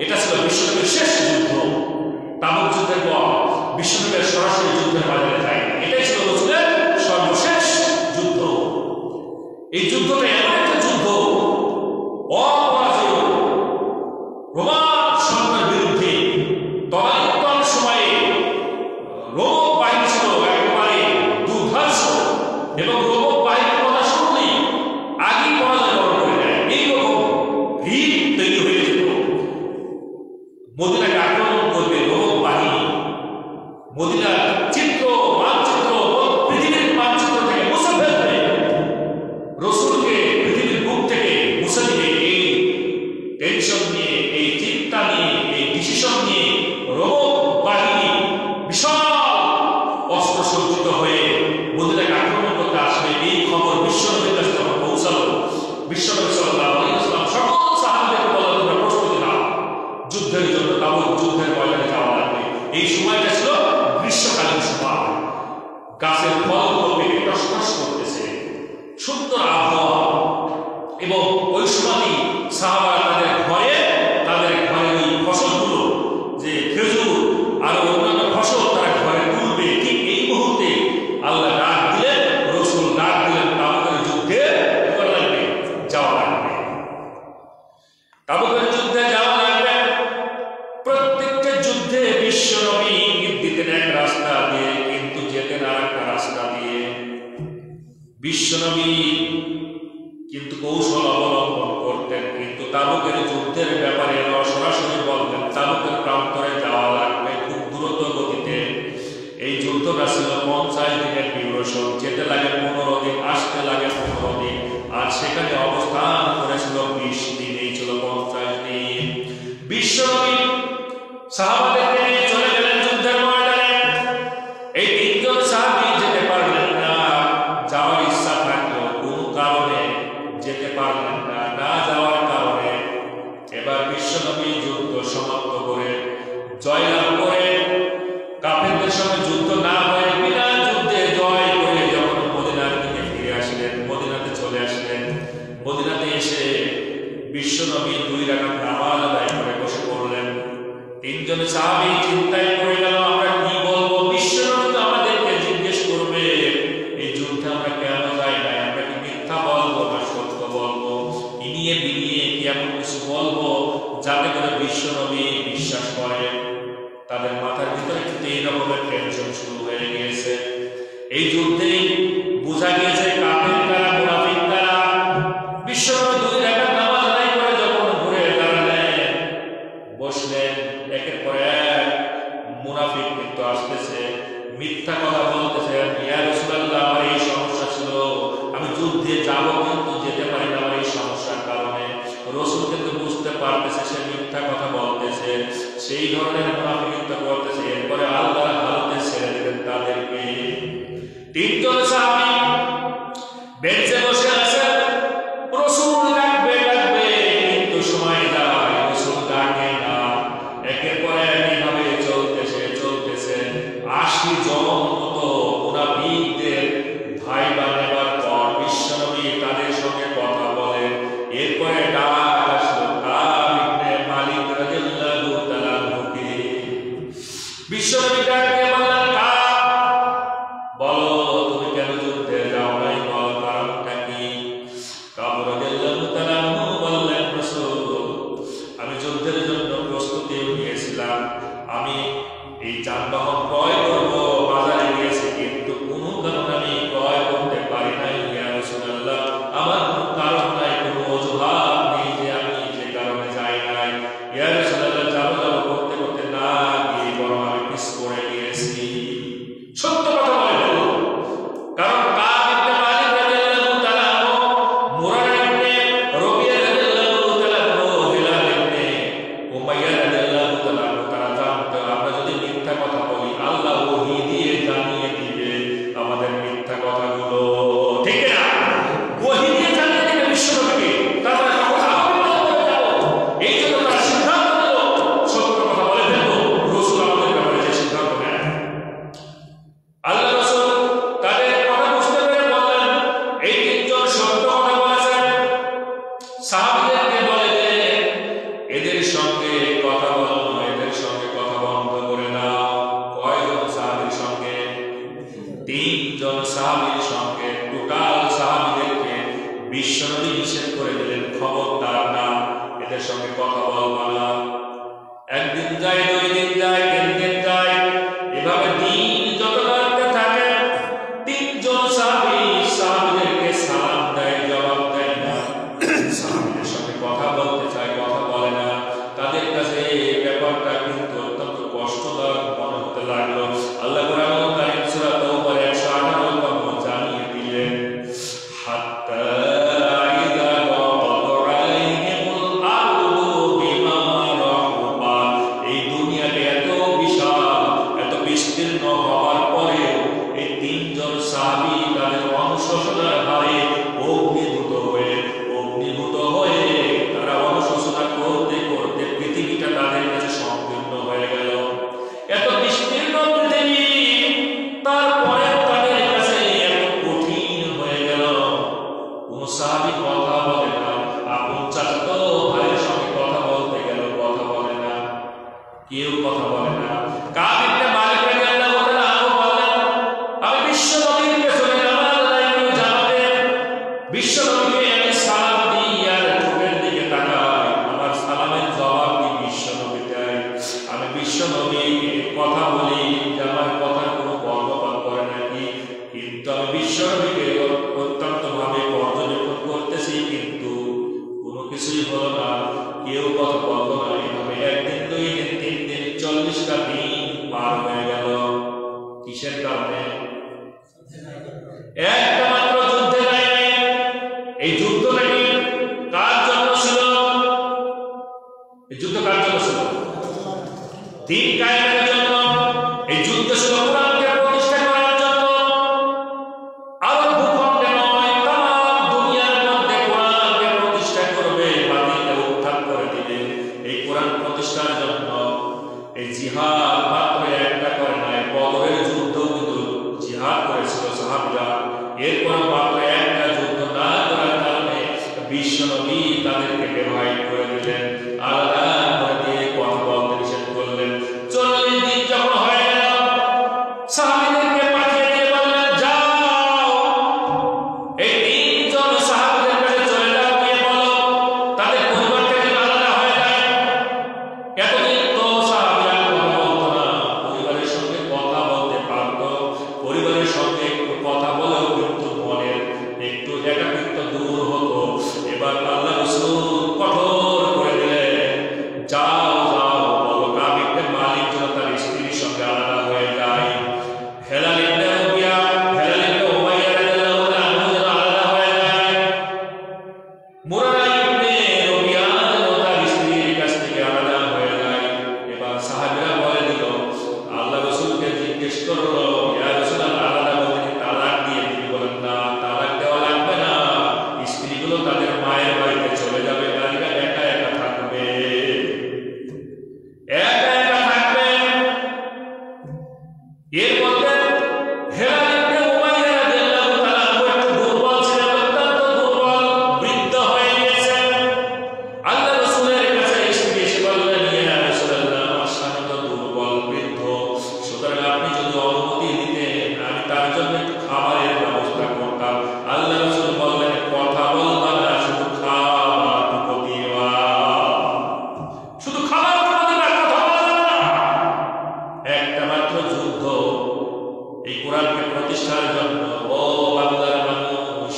এটা ছিল বিশ্বনবীর শেষ যুদ্ধ। তাবুক যুদ্ধের পর বিশ্বনবীর সরাসরি যুদ্ধের ময়দানে যায় না। এটাই ছিল রাসূলের সর্বশেষ যুদ্ধ। এই যুদ্ধটা এমন একটা যুদ্ধ, অপরাজেয় রোমান সৈন্যের বিরুদ্ধে তদানীন্তন সময়ে রোমক বাহিনী ছিল একেবারে দুর্ধর্ষ, এবং রোমক বাহিনীর কথা শুনলেই আগেই পরাজয় বরণ করে নেয়। এইরকম ভিড় তৈরি হয়ে যেত। মদিনাকে আক্রমণ করবে রোমক বাহিনী। মদিনার চিত্র মানচিত্র পৃথিবীর মানচিত্র থেকে মুছে ফেলবে, রাসূলকে পৃথিবীর বুক থেকে মুছে দিবে। এই টেনশন নিয়ে, এই চিন্তা নিয়ে, এই ডিসিশন নিয়ে রোমক বাহিনী বিশাল অস্ত্র সজ্জিত হয়ে মদিনাকে আক্রমণ করতে আসবে। এই খবর বিশ্বনবীর কাছে যখন পৌঁছালো, বিশ্বনবী সাল্লাল্লাহু আলাইহি ওয়াসাল্লাম সকল সাহাবাদেরকে বললেন, তোমরা প্রস্তুতি নাও, যুদ্ধের জন্য তাবুক যুদ্ধের ময়দানে যাওয়া লাগবে। এই সময়টা ছিল গ্রীষ্মকালীন সময়। গাছের ফলগুলো পেকে টসটস করতেছে, সুন্দর আবহাওয়া, এবং ওই সময়ই সাহাবারা তাদের ঘরে ওই ফসলগুলো, যে খেজুর আর অন্যান্য ফসল, তারা ঘরে তুলবে। ঠিক এই মুহূর্তে আল্লাহ ডাক দিলেন, রাসূল ডাক দিলেন, তাবুকের যুদ্ধে করা লাগবে, যাওয়া লাগবে। তাবুকের যুদ্ধে যাওয়া লাগবে। প্রত্যেকটা যুদ্ধে বিশ্বনবী ইঙ্গিত দিতেন এক রাস্তা দিয়ে, কিন্তু যেতেন আর একটা রাস্তা দিয়ে। বিশ্বনবী কিন্তু কৌশল অবলম্বন করতেন, কিন্তু তাবুকের যুদ্ধের ব্যাপারে সরাসরি বলতেন তাবুকের প্রান্তরে যাওয়া লাগবে খুব দ্রুত গতিতে। এই যুদ্ধটা ছিল 50 দিনের ডিউরেশন। যেতে লাগে 15 দিন, আসতে লাগে 15 দিন, আর সেখানে অবস্থান করেছিল 20 দিন। এই ছিল 50 দিন। বিশ্বনবী সাহাবাদেরকে নিয়ে চলে গেলেন যুদ্ধের ময়দানে। এই 3 জন সাহাবী যেতে পারলেন না, যাওয়ার ইচ্ছা থাকলেও কোনো কারণে যেতে পারলেন না। না যাওয়ার কারণে এবার বিশ্বনবী যুদ্ধ সমাপ্ত করে, জয়লাভ করে, কাফেরদের সঙ্গে যুদ্ধ না হয়ে বিনা যুদ্ধে জয় করে যখন মদিনার দিকে ফিরে আসলেন, মদিনাতে চলে আসলেন, মদিনাতে এসে বিশ্বনবী 2 রাকাত নামাজ আদায় করে বসে পড়লেন। 3 জন সাহাবী চিন্তায় পড়ে গেল, আমরা কি বলবো? বিশ্বনবী তো আমাদেরকে জিজ্ঞেস করবে এই যুদ্ধে আমরা কেন যাই না, আমরা কি মিথ্যা বলবো না সত্য বলবো? ইনিয়ে বিনিয়ে কি এমন কিছু বলবো যাতে করে বিশ্বনবী বিশ্বাস করে? তাদের মাথার ভিতরে কিন্তু এই রকমের টেনশন শুরু হয়ে গিয়েছে। এই যুদ্ধেই বোঝা গিয়েছে কাফের কারা, মুনাফিক কারা। বিশ্বনবী 2 রাকাত নামাজ আদায় করে যখন ঘুরে দাঁড়ালেন, বসলেন, একের পর এক মুনাফিক কিন্তু আসতেছে, মিথ্যা কথা বলতেছে। ইয়া রাসূলুল্লাহ, আমার এই সমস্যা ছিল, আমি যুদ্ধে যাব কিন্তু যেতে পারি না আমার এই সমস্যার কারণে। রাসূল কিন্তু বুঝতে পারতেছে সে মিথ্যা কথা বলতেছে, সেই ধরনের মুনাফিকত্ব করতেছে। এরপরে আল্লাহর হালতে ছেড়ে দিলেন তাদেরকে। 3 জন সাহাবী বেঞ্চে বসে আছে, রাসূল ডাকবে কিন্তু সময় যায়, রাসূল ডাকে না। একের পর এক এইভাবে চলতেছে। 80 জন মতো মুনাফিকদের ভাই বানাবার পর বিশ্বনবী তাদের সঙ্গে কথা বলেন। এরপরে ডাক আসলো কাব ইবনে মালিক রাদিয়াল্লাহু তাআলা আনহুকে। বিশ্বনবী ডাকতে বললেন, কাব, বলো তুমি কেন যুদ্ধে যাও নাই, বলো কারণটা কি? তিনজন সাহাবীর সঙ্গে টোটাল সাহাবীদেরকে বিশ্বনবী নিষেধ করে দিলেন, খবরদার না, এদের সঙ্গে কথা বলবা না। একদিন যায়, 2 দিন যায়, 3 দিন যায়, এভাবে দিন যত লাগতে থাকে, তিনজন সাহাবীদেরকে সালাম দেয়, জবাব দেয় না, সাহাবীদের সঙ্গে কথা বলতে চায়, কথা বলে না। তাদের কাছে এই ব্যাপারটা কিন্তু অত্যন্ত কষ্টদায়ক মনে হতে লাগলো। আল্লাহ কোরআনুল কারীম সূরা তাওবার 118 নম্বর জানিয়ে দিলেন, হাত্তা ইযা দাকাত আলাইহিমুল আরদু বিমা রাহুবাত, এই দুনিয়াটা এত বিশাল, এত বিস্তীর্ণ হওয়ার পরেও এই তিনজন সাহাবী তাদের অনুশোচনার হারে অগ্নিভূত হয়ে তারা অনুশোচনা করতে করতে পৃথিবীটা তাদের কাছে সংকীর্ণ হয়ে গেল। এত বিস্তীর্ণ পৃথিবী, তারপরে তাদের কাছে এত কঠিন হয়ে গেল। কোন সাহাবী কথা বলে না, আপন চাচাতো ভাইয়ের সঙ্গে কথা বলতে গেল কথা বলে না, কেউ কথা বলে না। কাব ইবনে মালিক রাদিয়াল্লাহু তাআলা আনহু বলেন, আমি বিশ্বনবীর পেছনে নামাজ আদায় করে যাবে, বিশ্বনবীকে আমি সালাম দিই আর চোখের দিকে তাকাই, আমার সালামের জবাব কি বিশ্বনবী দেয়। আমি বিশ্বনবীকে কথা বলি যে আমার কথার কোনো কর্ণপাত করে নাকি, কিন্তু আমি বিশ্বনবীকে অত্যন্ত ভাবে পর্যবেক্ষণ করতেছি, কিন্তু কোনো কিছুই হলো না, কেউ কথা বলতো না। এভাবে 1 দিন, 2 দিন, 3 দিন, 40টা দিন পার হয়ে গেল। কিসের কারণে? একটা মাত্র যুদ্ধে যায়নি। এই যুদ্ধ নাকি কার জন্য ছিল? এই যুদ্ধ কার জন্য ছিল? দিন কায়েমের জন্য। এই যুদ্ধ ছিল কোরআনকে প্রতিষ্ঠা করার জন্য। আরব ভূখণ্ডে নয়, তাম দুনিয়ার মধ্যে কোরআনকে প্রতিষ্ঠা করবে, বাতিলকে উত্থান করে দিবে। এই কোরআন প্রতিষ্ঠার জন্য এই জিহাদ মাত্র একটা করে নাই, বদরের যুদ্ধ কিন্তু জিহাদ করেছিল সাহাবীরা। এরপর মাত্র একটা যুদ্ধ না করার কারণে বিশ্বনবী তাদেরকে ডিভাইড করে দিলেন, আলাদা করে দিয়ে কথা বলতে নিষেধ করলেন। 40 দিন যখন হয়ে গেল, সাহাবীদেরকে পাঠিয়ে দিয়ে বললেন, যাও এই তিনজন সাহাবীদের কাছে চলে যাও, গিয়ে বলো তাদের পরিবারটা যেন আলাদা হয়ে যায়। এতদিন তো সাহাবীরা কথা বলতো না, পরিবারের সঙ্গে কথা বলতে পারত, পরিবারের সঙ্গে একটু কথা বলেও কিন্তু মনের একটু একাকিত্ব দূর হতো। এবার আল্লাহ রাসূল কঠোর করে দিলেন, যাও যাও বলো কাব ইবনে মালিক যেন তার স্ত্রীর সঙ্গে আলাদা হয়ে যায়, হেলাল ইবনে রবিয়া, হেলাল ইবনে উমাইয়া রাদিয়াল্লাহু তাআলা যেন আলাদা হয়ে যায়, মুরারা ইবনে রবিয়া যেন তার স্ত্রীর কাছ থেকে আলাদা হয়ে যায়। এবার সাহাবীরা বলে দিল, আল্লাহ রাসূলকে জিজ্ঞেস করলো, ইয়া রাসূলুল্লাহ, আলাদা বলতে কি তালাক দিয়ে দিবি? বলেন না, তালাক দেওয়া লাগবে না, স্ত্রীগুলো তাদের মায়ের বাড়িতে চলে যাবে, নারীরা একা একা থাকবে, একা একা থাকবে। এর মধ্যে হেলাল ইবনে উমাইয়া রাদিয়াল্লাহু তাআলা একটু দুর্বল ছিলেন, অত্যন্ত দুর্বল, বৃদ্ধ হয়ে গেছেন। আল্লাহ রাসূলের কাছে স্ত্রী এসে বললেন, ইয়া রাসূলুল্লাহ, আমার স্বামী তো দুর্বল, বৃদ্ধ, সুতরাং আপনি যদি অনুমতি দিতেন আমি তার জন্য একটু খাবারের ব্যবস্থা করতাম। আল্লাহ রাসূল বললেন, কথা বলবা না, শুধু খাবারটুকু দিবা, শুধু খাবারটুকু দিবা, কথা বলবা না। একটা মাত্র যুদ্ধ এই কোরআনকে প্রতিষ্ঠার জন্য, ও বাংলার মানুষ,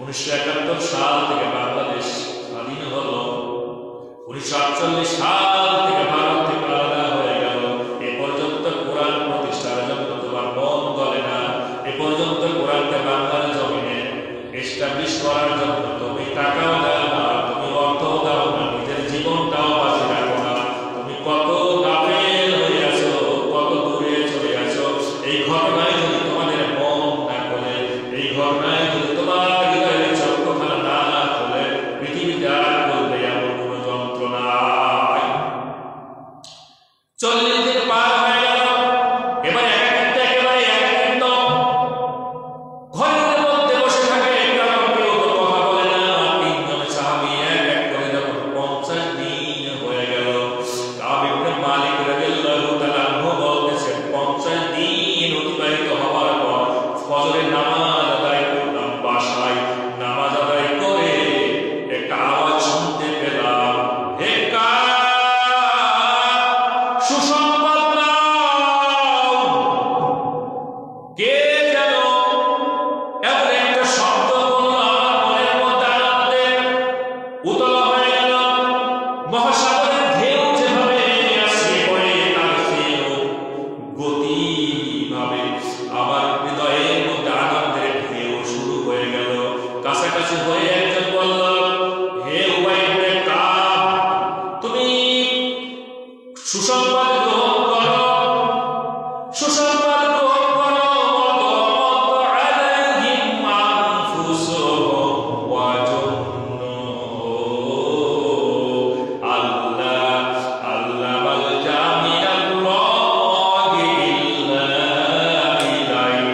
1971 সাল থেকে বাংলাদেশ স্বাধীন হলো, 1948 সাল থেকে ভারত থেকে আলাদা হয়ে গেল, এ পর্যন্ত কোরআন প্রতিষ্ঠার জন্য তোমার মন গলে না, এ পর্যন্ত কোরআনকে বাংলার জমিনে এস্টাবলিশ করার জন্য তুমি টাকাও দাও না, তুমি অর্থও দাও না, নিজের জীবনটাও বাঁচিয়ে রাখো না। তুমি কত গাফেল হয়ে আছো, কত দূরে চলে আছো। এই ঘটনায় যদি তোমাদের মন না খোলে, এই ঘটনায় যদি তোমার হৃদয়ের চক্ষুখানা না খোলে, পৃথিবীতে আর বলবে এমন কোনো যন্ত্রণা। 40 দিন পার হয়ে গেল, এবার একেবারে একাকিত্ব, ঘরের মধ্যে বসে থাকে, কারণ কেউ তো কথা বলে না। 3 জন সাহাবী এক এক করে যখন 50 দিন হয়ে গেল, কাব ইবনে মালিক রাদিয়াল্লাহু তাআলা আনহু বলতেছেন, 50 দিন অতিবাহিত হওয়ার পর ফজরের নামাজ আদায় করলাম, বাসায় নামাজ আদায় করে একটা আওয়াজ শুনতে পেলাম, হে কাব, সুসংবাদ নাও। কে যেন এমন একটা শব্দ বলল, আমার মনের মধ্যে আনন্দে উতলা হয়ে গেল। মহাসাগরের ঢেউ যেভাবে আসে পড়ে, তার ঢেউ গতিভাবে আমার হৃদয়ের মধ্যে আনন্দের ঢেউ শুরু হয়ে গেল। কাছাকাছি হয়ে একজন বলল, হে উবাই ইবনে কাব, তুমি সুসংবাদ গ্রহণ করো, সুসংবাদ গ্রহণ করো। আলাইহিম আনফুসুহুম ওয়া জান্নু আল্লাহ আল্লামাল জামিআল্লাহি ইল্লা ইলাইহি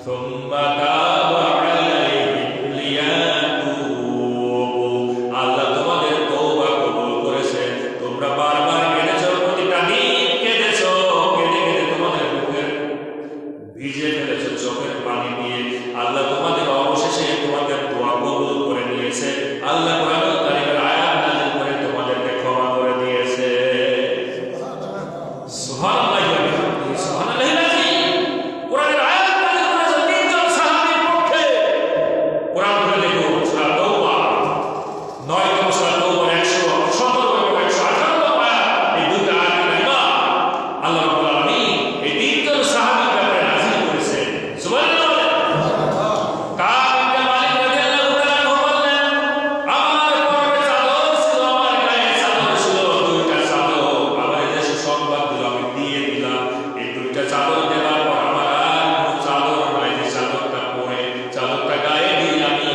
সুম্মা তাবা আলাইহিম লিয়াতুবু। আল্লাহ তোমাদের তওবা কবুল করেছে। তোমরা বারবার কেঁদেছো, প্রতিটা দিন কেঁদেছো, কেঁদে কেঁদে তোমাদের মুখের ভিজে ফেলেছো চোখের পানি দিয়ে। আল্লাহ তোমাদের অবশেষে তোমাদের দোয়া কবুল করে নিয়েছে। আল্লাহ কোরআনুল কারীমের আয়াত নাযিল করে তোমাদেরকে ক্ষমা করে দিয়েছে। সুবহানাল্লাহি ওয়া বিহামদিহি, সুবহানাল্লাহিল আযীম। কোরআনের আয়াত নাযিল করেছে তিনজন সাহাবীর পক্ষে। কোরআন খুলে দেখো, সূরা তাওবা 9 সূরা তাওবা 117 এবং 118 আয়াত। এই দুটো আয়াত কারিমা আল্লাহ রাব্বুল আলামিন এই তিনজন সাহাবীর ব্যাপারে নাযিল করেছে। সুবহানাল্লাহ। কাব ইবনে মালিক রাদিয়াল্লাহু তাআলা বললেন, আমার পরনে চাদর ছিল, আমার গায়ে চাদর ছিল, দুইটা চাদর। আমার এই যে সুসংবাদ দিল আমি দিয়ে দিলাম। এই দুইটা চাদর দেওয়ার পর আমার আর কোনো চাদর নাই। যে চাদরটা পরে, চাদরটা গায়ে দিয়ে আমি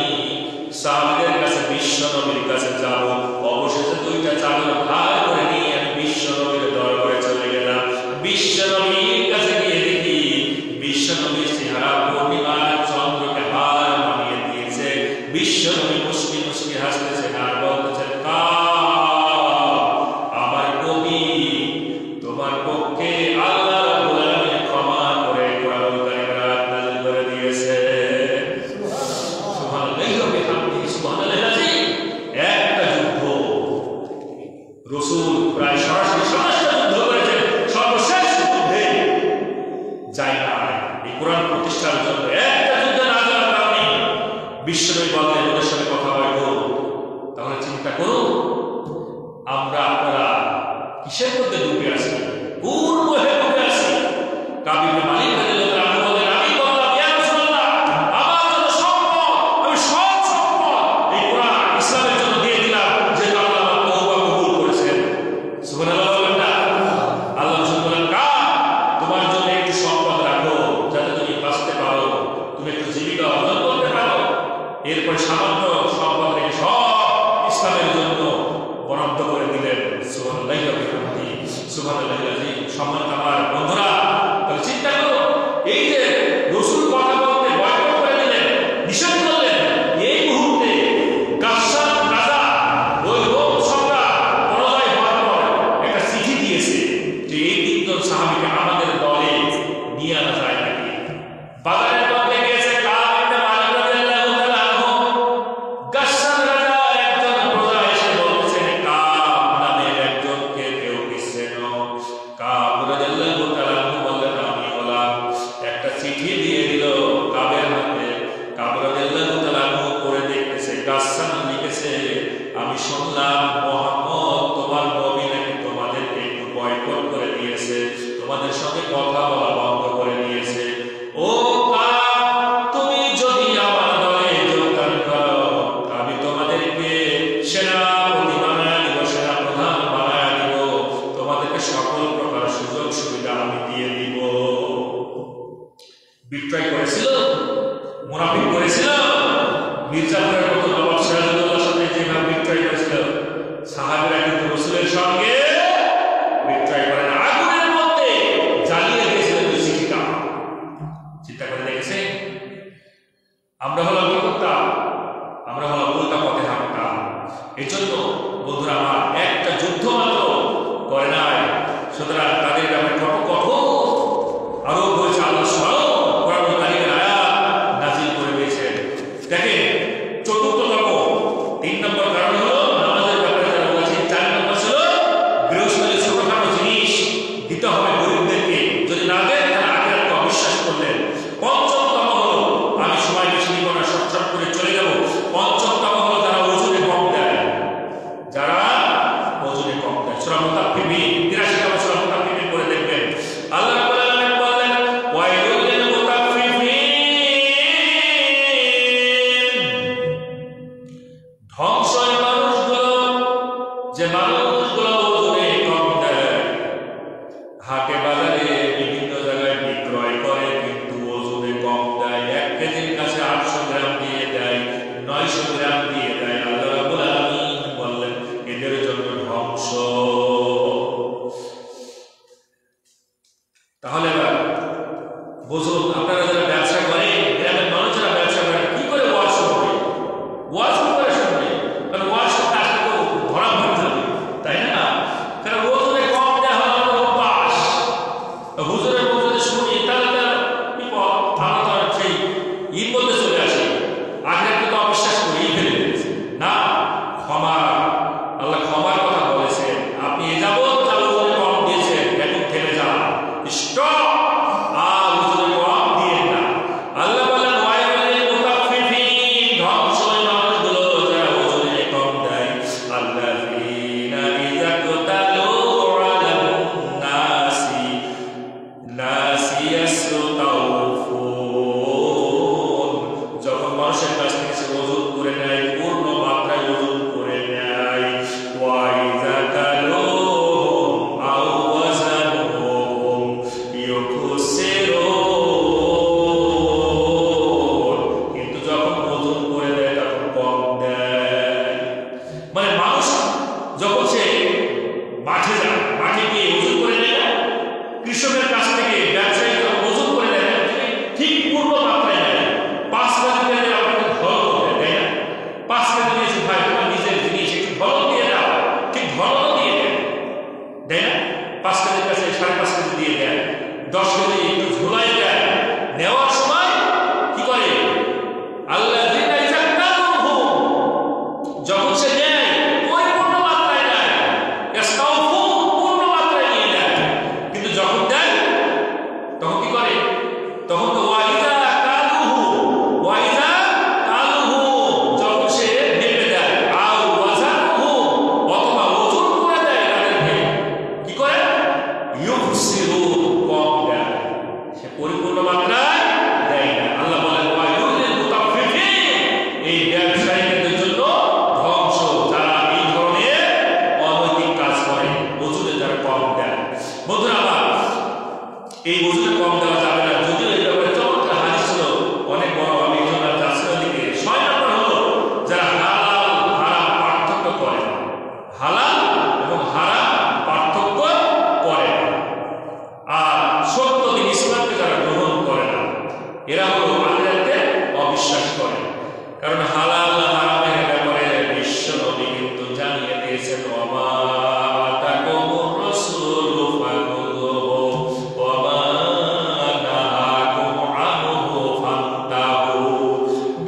সাহাবীদের কাছে, বিশ্ব নবীর কাছে যাব। অবশেষে দুইটা চাদর ভাগ করে নিয়ে আমি বিশ্ব নবীর দরবারে চলে গেলাম। বিশ্ব নবীর কাছে গিয়ে দেখি বিশ্ব নবীর চেহারা পূর্ণিমার চন্দ্রকে হার মানিয়ে দিয়েছে। বিশ্ব নবী মুস্কি মুস্কি হাসতেছেন আর বলতেছেন, কাব, আমার নবী, তোমার পক্ষে আল্লাহ রাব্বুল আলামিন ক্ষমা করে কোরআনুল কারীমের আয়াত নাযিল করে দিয়েছে। সুবহানাল্লাহি ওয়া বিহামদিহি, সুবহানাল্লাহিল আযীম। একটা যুদ্ধ রাসূল প্রায় সরাসরি 27টা যুদ্ধ করেছেন। সর্বশেষ যুদ্ধে যায় না এই কোরআন প্রতিষ্ঠার জন্য একটা যুদ্ধে না যাওয়ার কারণে বিশ্বনবী বললেন, ওদের সাথে কথা বলবো। তাহলে চিন্তা করো, আমরা আপনারা কিসের মধ্যে ডুবে আছি, কোন মোহে ডুবে আছি। কাব ইবনে মালিক রাদিয়াল্লাহু তাআলা বলেন, আমি বললাম, ইয়া রাসূলুল্লাহ, আমার যত সম্পদ, আমি সব সম্পদ এই কোরআন ইসলামের জন্য দিয়ে দিলাম, যেটা আল্লাহ আমার তওবা কবুল করেছেন। সুবহানাল্লাহ বলেন না? আল্লাহ রাসূল বলেন, কাব, তোমার জন্য একটু সম্পদ রাখো, যাতে তুমি বাঁচতে পারো, তুমি একটু জীবিকা অর্জন করতে পারো। এরপর সামান্য সম্পদ রেখে সব ইসলামের জন্য বরাদ্দ করে দিলেন। সুবহানাল্লাহি ওয়া বিহামদিহি, সুবহানাল্লাহিল আযীম। সম্মানিত আমার বন্ধুরা, তাহলে চিন্তা করো, এই যে রাসূল কথা বলতে বয়কট করে দিলেন, নিষেধ করলেন, এই মুহূর্তে গাসসান রাজা ওই রোম সম্রাট পরাজয় হওয়ার পর একটা চিঠি দিয়েছে যে এই তিনজন সাহাবীকে আমাদের দলে নিয়ে আনা যায় নাকি। বাজারের মধ্যে গিয়েছে কাব ইবনে মালিক রাদিয়াল্লাহু তাআলা আনহু। গাসসান রাজার একজন প্রজা এসে বলতেছেন, কাব নামের একজনকে কেউ কি চেনো? কাব রাদিয়াল্লাহু তাআলা আনহু বললেন, আমি হলাম। একটা চিঠি দিয়ে দিল কাবের হাতে। কাব রাদিয়াল্লাহু তাআলা আনহু পড়ে দেখতেছে, গাসসান লিখেছে, আমি শুনলাম মুহাম্মদ তোমার নবী নাকি তোমাদেরকে একটু বয়কট করে দিয়েছে, তোমাদের সঙ্গে কথা বলা বন্ধ করে দিয়েছে। ও কাব, তুমি যদি আমার দলে যোগদান করো, আমি তোমাদেরকে সেনাপতি বানায় দিব, সেনা প্রধান বানায় দিব, তোমাদেরকে সকল প্রকার সুযোগ সুবিধা আমি দিয়ে দিব। বিক্রয় করেছিল, মুনাফিক করেছিল। মির্জাপুরের মতো নবাব সিরাজউদ্দৌলার সাথে যেভাবে বিক্রয় করেছিল, সাহাবীরা কিন্তু রাসূলের সঙ্গে বিক্রয় করেন। আগুনের মধ্যে জ্বালিয়ে দিয়েছিলেন ওই চিঠিটা। চিন্তা করে দেখেছে, আমরা হলাম কি করতাম? আমরা হলাম উল্টা পথে হাঁটতাম। এই জন্য বন্ধুরা আমার, একটা যুদ্ধ মাত্র করে নাই, সুতরাং তাদের ব্যাপারে কত কঠোর আরোপ হয়েছে আল্লাহ স্বয়ং কোরআনুল কারীমের আয়াত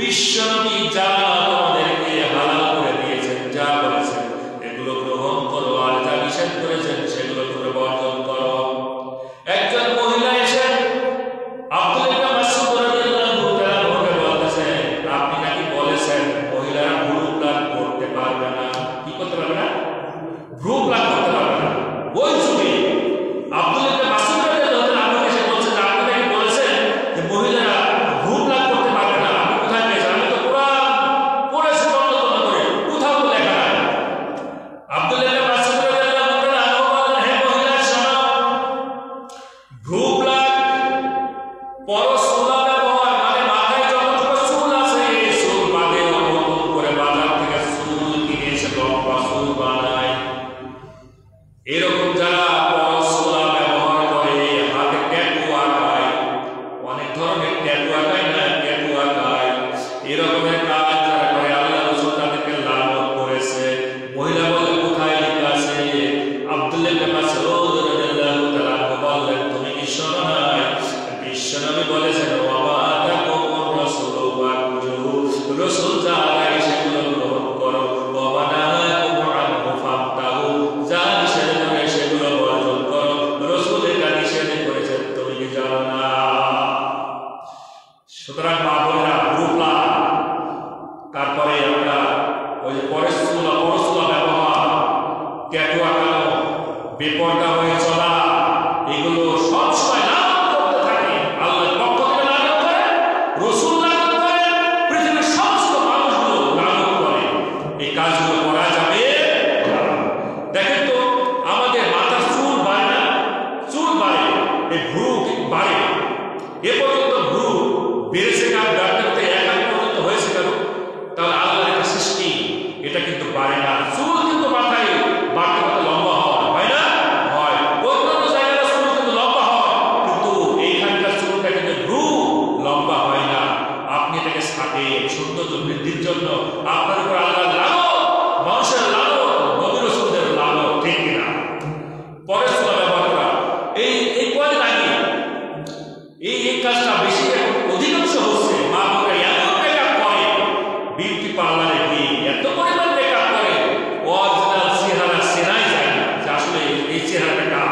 বিশ্বনবী যা তোমাদেরকে হালাল করে দিয়েছেন, যা বলেছেন এগুলো গ্রহণ করো, আর যা নিষেধ করেছেন সেগুলো তোমরা বর্জন করো। একজন মহিলা এসে আব্দুল্লাহ ইবনে মাসউদ রাদিয়াল্লাহু তাআলা বলতে বলতেছেন, আপনি নাকি বলেছেন মহিলারা ভ্রু প্লাগ করতে পারবে না। কি করতে পারবে না? ভ্রু প্লাগ করতে পারবে না। ওই যুগে আব্দুল্লাহ ইবনে মাসউদ রাদিয়াল্লাহু তাআলা আমাকে এসে বলছেন, আপনি নাকি বলেছেন যে মহিলারা ভ্রু প্লাগ করতে পারবে না। আপনি কোথায় পেয়েছেন? আমি তো কোরআন পড়েছি তন্ন করে, কোথাও তো লেখা নাই। আব্দুল্লাহ ইবনে মাসউদ রাদিয়াল্লাহু তাআলা বললেন, হে মহিলা শোনো, ভ্রু প্লাগ পরশোলা ব্যবহার মানে মাথায় যতটুকু চুল আছে এই চুল বাদে নতুন করে বাজার থেকে চুল কিনে এসে লম্বা চুল বানায়। এরকম যারা পরশোলা ব্যবহার করে, হাতে ট্যাটু আঁকায়, অনেক ধরনের ট্যাটু আঁকায় না, ট্যাটু আঁকায়, এরকমের কাজ যারা করে আল্লাহ রাসূল তাদেরকে লানত করেছে। মহিলা বলে কোথায় লেখা আছে? আব্দুল্লাহ ইবনে মাসউদ রাদিয়াল্লাহু তাআলা বললেন, তুমি কি শোনো নাই? বিশ্বনবী বলেছেন, ওয়া আতাকুমুর রাসূলু ফাখুযুহু, রাসূল যা বলে সেগুলো গ্রহণ করো, ওয়া নাহাকুম আনহু ফান্তাহু, যা নিষেধ করে সেগুলো বর্জন করো। রাসূল এটা নিষেধ করেছেন, তুমি কি জানো না? সুতরাং মা বোনেরা, ভ্রু প্লাগ, তারপরে আমরা ওই যে পরশোলা ব্যবহার, ট্যাটু আঁকানো, বেপরদা হয়ে চলা, এগুলো সবসময় লানত করতে থাকে। আল্লাহর পক্ষ থেকে লানত করে, রাসূল লানত করে, পৃথিবীর সমস্ত মানুষগুলো লানত করে। এই কাজগুলো করা যাবে না। দেখেন তো, আমাদের মাথার চুল বাড়ে না? চুল বাড়ে, এই ভ্রু বাড়ে। এ পর্যন্ত ভ্রু বেড়েছে কার? ডাক্তারতে এক আগ পর্যন্ত হয়েছে কারো? তাহলে আল্লাহর একটা সৃষ্টি, এটা কিন্তু বাড়ে না। চুল কিন্তু মাথায় বাড়তে বাড়তে লম্বা হয় না? হয়। অন্যান্য জায়গায় চুল কিন্তু লম্বা হয়, কিন্তু এইখানকার চুলটা কিন্তু ভ্রু লম্বা হয় না। আপনি এটাকে ছাটেন সৌন্দর্য বৃদ্ধির জন্য। আপনার উপর আল্লাহর লানত, মানুষের লানত, নবী রাসূলদের লানত, ঠিক কিনা? পরশোলা ব্যবহার করা, এই কয়দিন আগে এই কাজটা বেশি অধিকাংশ হচ্ছে। মা বোনেরা এমন মেকআপ করে, বিউটি পার্লারে গিয়ে এত পরিমাণ মেকআপ করে, অরিজিনাল চেহারা চেনাই যায় না যে আসলে এই চেহারাটা কার।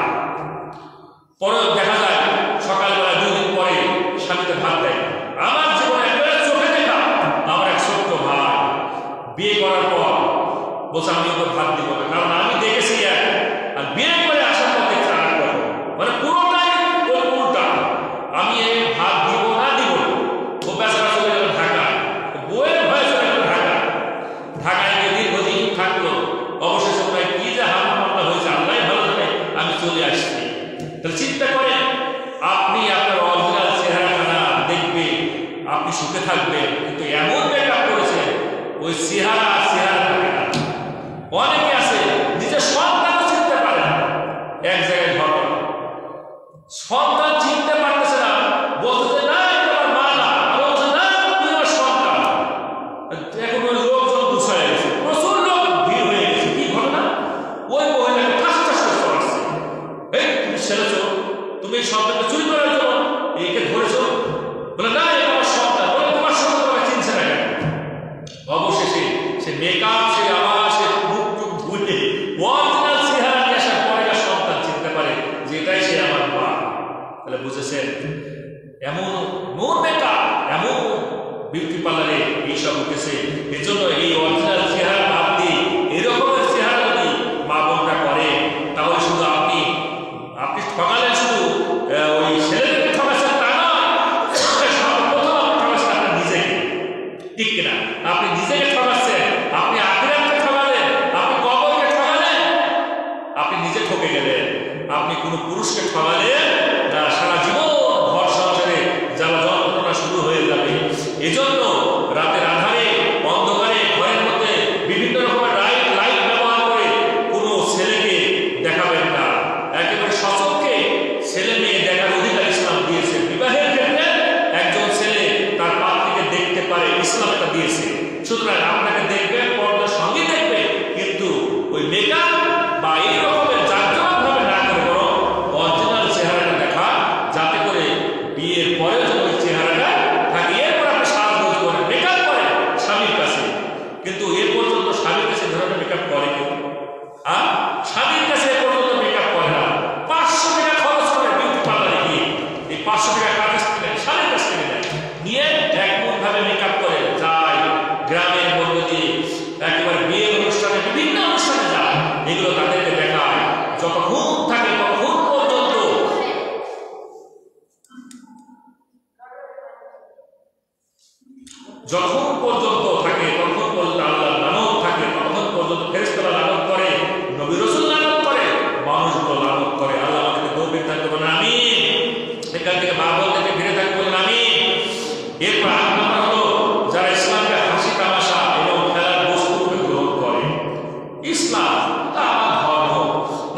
পরে দেখা যায় সকালবেলা 2 দিন পরে স্বামীকে ভাত দেয়। আমার জীবনে একবারে চোখে দেখা আমার এক ছোট্ট ভাই বিয়ে করার পর বলছে, আমি ওকে ভাত দিব না, কারণ আমি দেখেছি এক, আর বিয়ে করে আসার পর দেখছি আর এক। মানে পুরোটাই ওর উল্টা। আমি এই ভাত দিব না। ও বেচারা চলে গেল ঢাকায়, বইয়ের ভয়ে চলে গেল ঢাকায় গিয়ে দীর্ঘদিন থাকলো। অবশেষে প্রায় কি যে হামলা হয়েছে আল্লাহ ভালো জানে, আমি চলে আসছি। তাহলে চিন্তা করেন, আপনি আপনার অরিজিনাল চেহারাখানা দেখবে, আপনি সুখে থাকবেন, কিন্তু এমন মেকআপ করেছেন ওই চেহারা থাকে না। অনেকে আছে নিজের সন্তানও চিনতে পারে না। এক জায়গায় ঘটনা, সন্তান চিনতে পারতেছে না, বলতেছে না তোমার মা না, বলছে না তুই আমার সন্তান। এখন ওই লোকজন গুছায় গেছে, প্রচুর লোক ভিড় হয়ে গেছে। কি ঘটনা? ওই মহিলাকে ঠাস ঠাস করে চড়াচ্ছে, এই তুমি ছেড়েছো, তুমি এই সন্তানকে চুরি করার জন্য একে ধরেছো। বলে না এটা আমার সন্তান। বলে তোমার সন্তান তোমাকে চিনছে না কেন? অবশেষে সে মেকআপ, সে আবার সে মুখ টুক ধুয়ে অরিজিনাল চেহারা নিয়ে আসার পরে সন্তান চিনতে পারে যে এটাই সে আমার মা। তাহলে বুঝেছেন, এমন নোর মেকআপ, এমন বিউটি পার্লারে এইসব উঠেছে। এর জন্য এই অরিজিনাল চেহারা বাদ দিয়ে এরকমের চেহারা যদি মা বোনরা করে, তাহলে শুধু আপনি ঠকালেন, শুধু ওই ছেলেদেরকে ঠকাচ্ছেন তা নয়, সর্বপ্রথম আপনি ঠকাচ্ছেন আপনার নিজেকে, ঠিক কিনা? আপনি নিজেকে ঠকাচ্ছেন, আপনি আখিরাতকে ঠকালেন, আপনি কবরকে ঠকালেন, আপনি নিজে ঠকে গেলেন। আপনি কোনো পুরুষকে ঠকালেন না, সারা জীবন ঘর সংসারে জ্বালা যন্ত্রণা শুরু হয়ে যাবে। এজন্য রাতের আধারে অন্ধকারে ঘরের মধ্যে বিভিন্ন রকমের লাইট ব্যবহার করে কোনো ছেলেকে দেখাবেন না। একেবারে সচক্ষে ছেলে মেয়ে দেখার অধিকার ইসলাম দিয়েছে। বিবাহের ক্ষেত্রে একজন ছেলে তার পাত্রীকে দেখতে পারে, ইসলাম এটা দিয়েছে। সুতরাং আপনাকে দেখবে, পর্দার সঙ্গে দেখবে, কিন্তু ওই মেকআপ বা এই রকমের জাঁকজমকভাবে না করে বরং অরিজিনাল চেহারাটা দেখা, যাতে করে বিয়ের পরে যেন ওই চেহারাটা থাকে। এরপর আপনি সাজগোজ করেন, মেকআপ কিন্তু এ পর্যন্ত স্বামীর কাছে ধরনের মেকআপ করে কেউ? আর স্বামীর কাছে এ পর্যন্ত মেকআপ করে না। 500 টাকা খরচ করে বিউটি পার্লারে গিয়ে এই 500 টাকা কার কাছ থেকে নেয়? স্বামীর কাছ থেকে নেয়, নিয়ে একমন ভাবে মেকআপ করে যায়, গ্রামের মধ্যে দিয়ে একেবারে বিয়ের অনুষ্ঠানে বিভিন্ন অনুষ্ঠানে যায়, এগুলো তাদেরকে দেখায়। যতক্ষণ থাকে ততক্ষণ পর্যন্ত যখন পর্যন্ত থাকে তখন পর্যন্ত আল্লাহর লানত থাকে, তখন পর্যন্ত ফেরেশতারা লানত করে, নবী রাসূল লানত করে, মানুষগুলো লানত করে। আল্লাহ আমাদেরকে তৌফিক দান করুন, আমিন। এখান থেকে বাবা থেকে ফিরে থাকবো, আমিন। এরপর আমরা হলো যারা ইসলামকে হাসি তামাশা এবং খেলার বস্তু রূপে গ্রহণ করে। ইসলাম আমার ধর্ম,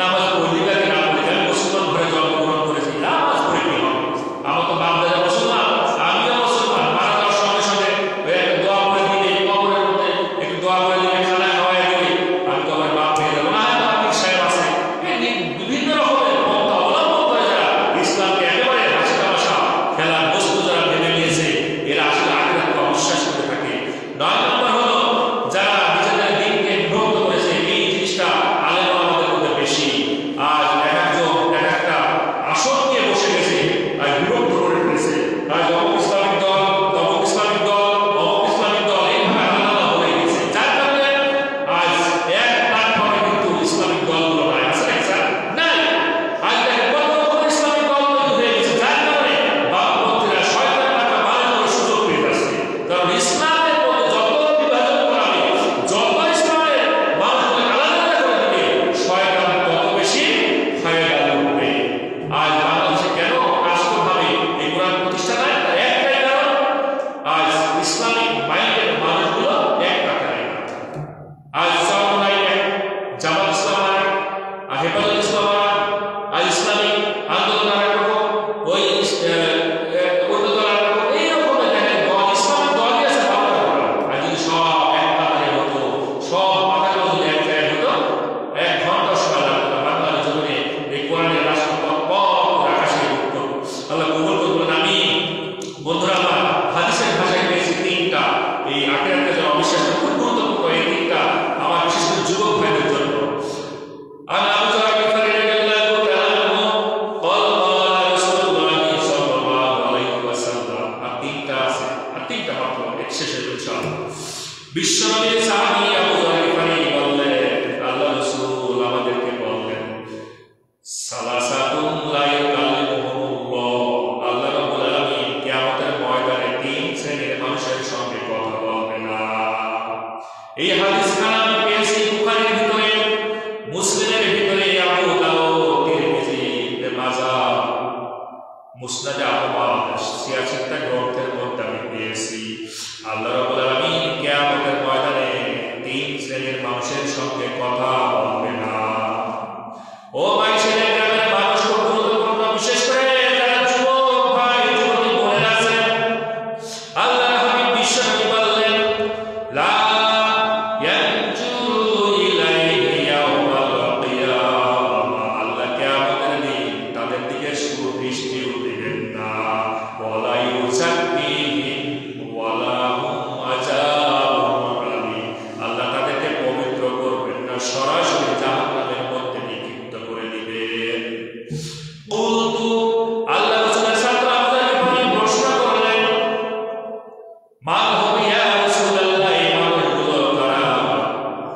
নামাজ পড়লি বা না পড়লি, আমি মুসলমান ঘরে জন্মগ্রহণ করেছি, নামাজ পড়ে কি হবে? আমার তো বাপ দাদা মুসলমান, আমিও মুসলমান। মারা যাওয়ার সঙ্গে সঙ্গে দোয়া করে দিলে, কবরের মধ্যে একটু দোয়া করে দিলে, খানা খাওয়াই দিলে, আমি তো আমার বাপ হয়ে যাবো না? আপনি সাহেব আছে, বিভিন্ন রকমের পন্থা অবলম্বন করে যারা ইসলামকে একেবারে হাসি তামাশা খেলার বস্তু যারা ভেবে নিয়েছে, এরা আসলে আখিরাতকে অবিশ্বাস করে থাকে। 9 নম্বর হলো যারা নিজেদের দিনকে বিভক্ত করেছে। এই জিনিসটা আলেম আমাদের মধ্যে বেশি। আজ একজন এক একটা আসন নিয়ে বসে গেছে, আর বিভক্ত করে ফেলেছে। আজ অমুক ইসলামিক দল, তমুক ইসলামিক দল, অমুক ইসলামিক দল, এইভাবে আলাদা হয়ে গেছে। যার কারণে আজ এক প্ল্যাটফর্মে কিন্তু ইসলামিক দলগুলো নাই, আছে না স্যার? নাই। আজ দেখেন কত রকম ইসলামিক দল তৈরি হয়ে গেছে, যার কারণে বামপন্থীরা শয়তান টাকা বানানোর সুযোগ পেয়ে যাচ্ছে। কারণ ইসলামের মধ্যে যত বিভাজন করাবে, যত ইসলামের মানুষগুলো আলাদা করে দিবে, শয়তান তত বেশি ফায়দা লুটবে। আজ বাংলাদেশে কেন রাষ্ট্রভাবে এই কোরআন প্রতিষ্ঠা নাই? তার একটাই কারণ, আজ ইসলামিক মাইন্ডের মানুষগুলো এক টাকায়। আজ চরমনাইয়ে জামাত ইসলাম আর হেফাজত ইসলাম আর ইসলামিক আন্দোলন আর রকম, ওই অন্য দল আর রকম, এই রকমের দেখেন দল, ইসলামিক দলই আছে বাংলা। আর যদি সব এক কাতারে হতো, সব মাথাগুলো যদি এক জায়গায় হতো, 1 ঘন্টা সময় লাগতো না বাংলার জীবনে এই কোরআনের রাষ্ট্রপথ আকাশে উঠতো। আল্লাহ কবুল করবেন, আমিন। বন্ধুরা আমার, হাদিসের ভাষায় পেয়েছি 3টা। এই আখিরাতের জন্য অবিশ্বাস খুব গুরুত্বপূর্ণ। এই 3টা আমার বিশেষ করে যুবক ভাইদের জন্য। আর আবু যর গিফারী রাদিয়াল্লাহু তাআলা আনহু قال قال رسول الله صلى الله عليه وسلم। আর 3টা আছে, আর 3টা মাত্র, এক শেষে ইনশাআল্লাহ। বিশ্বনবীর সাহাবী আবু যর গিফারী বললেন, আল্লাহ রাসূল আমাদেরকে বললেন, সালাসাতুন লা ইয়াকাল্লিমুহুমুল্লাহ, আল্লাহ রাব্বুল আলামিন কিয়ামতের ময়দানে 3 শ্রেণীর মানুষের সঙ্গে কথা বলবে না। এই হাদিসখানা আমি পেয়েছি বুখারীর ভিতরে, মুসলিমের ভিতরে, আবু দাউদ, তিরমিজি, ইবনে মাজাহ, মুসনাদে আহমদ, 86টা গ্রন্থের মধ্যে আমি পেয়েছি। আল্লাহ রাব্বুল আলামিন কিয়ামতের ময়দানে 3 শ্রেণীর মানুষের সঙ্গে কথা বলবে না। ও ভাই, ছেলে গ্রামের মানুষ খুব গুরুত্বপূর্ণ, বিশেষ করে যারা যুবক ভাই যুবতী বোনেরা আছেন। আল্লাহ হাবিব বিশ্বনবী বললেন, লা ইয়ানজুরু ইলাইহি ইয়াওমাল কিয়ামা, আল্লাহ কিয়ামতের দিন তাদের দিকে সুদৃষ্টিও দিবেন না। ওয়ালা ইউযাক্কিহিম ওয়ালা হুম আযাবুন আলীম, আল্লাহ তাদেরকে পবিত্র করবেন না, সরাসরি জাহান্নামের মধ্যে নিক্ষিপ্ত করে দিবেন। কুলতু, আল্লাহ রাসূলের ছাত্র আবু যর গিফারী প্রশ্ন করলেন, মান হুম ইয়া রাসূলুল্লাহ, এই মানুষগুলো কারা?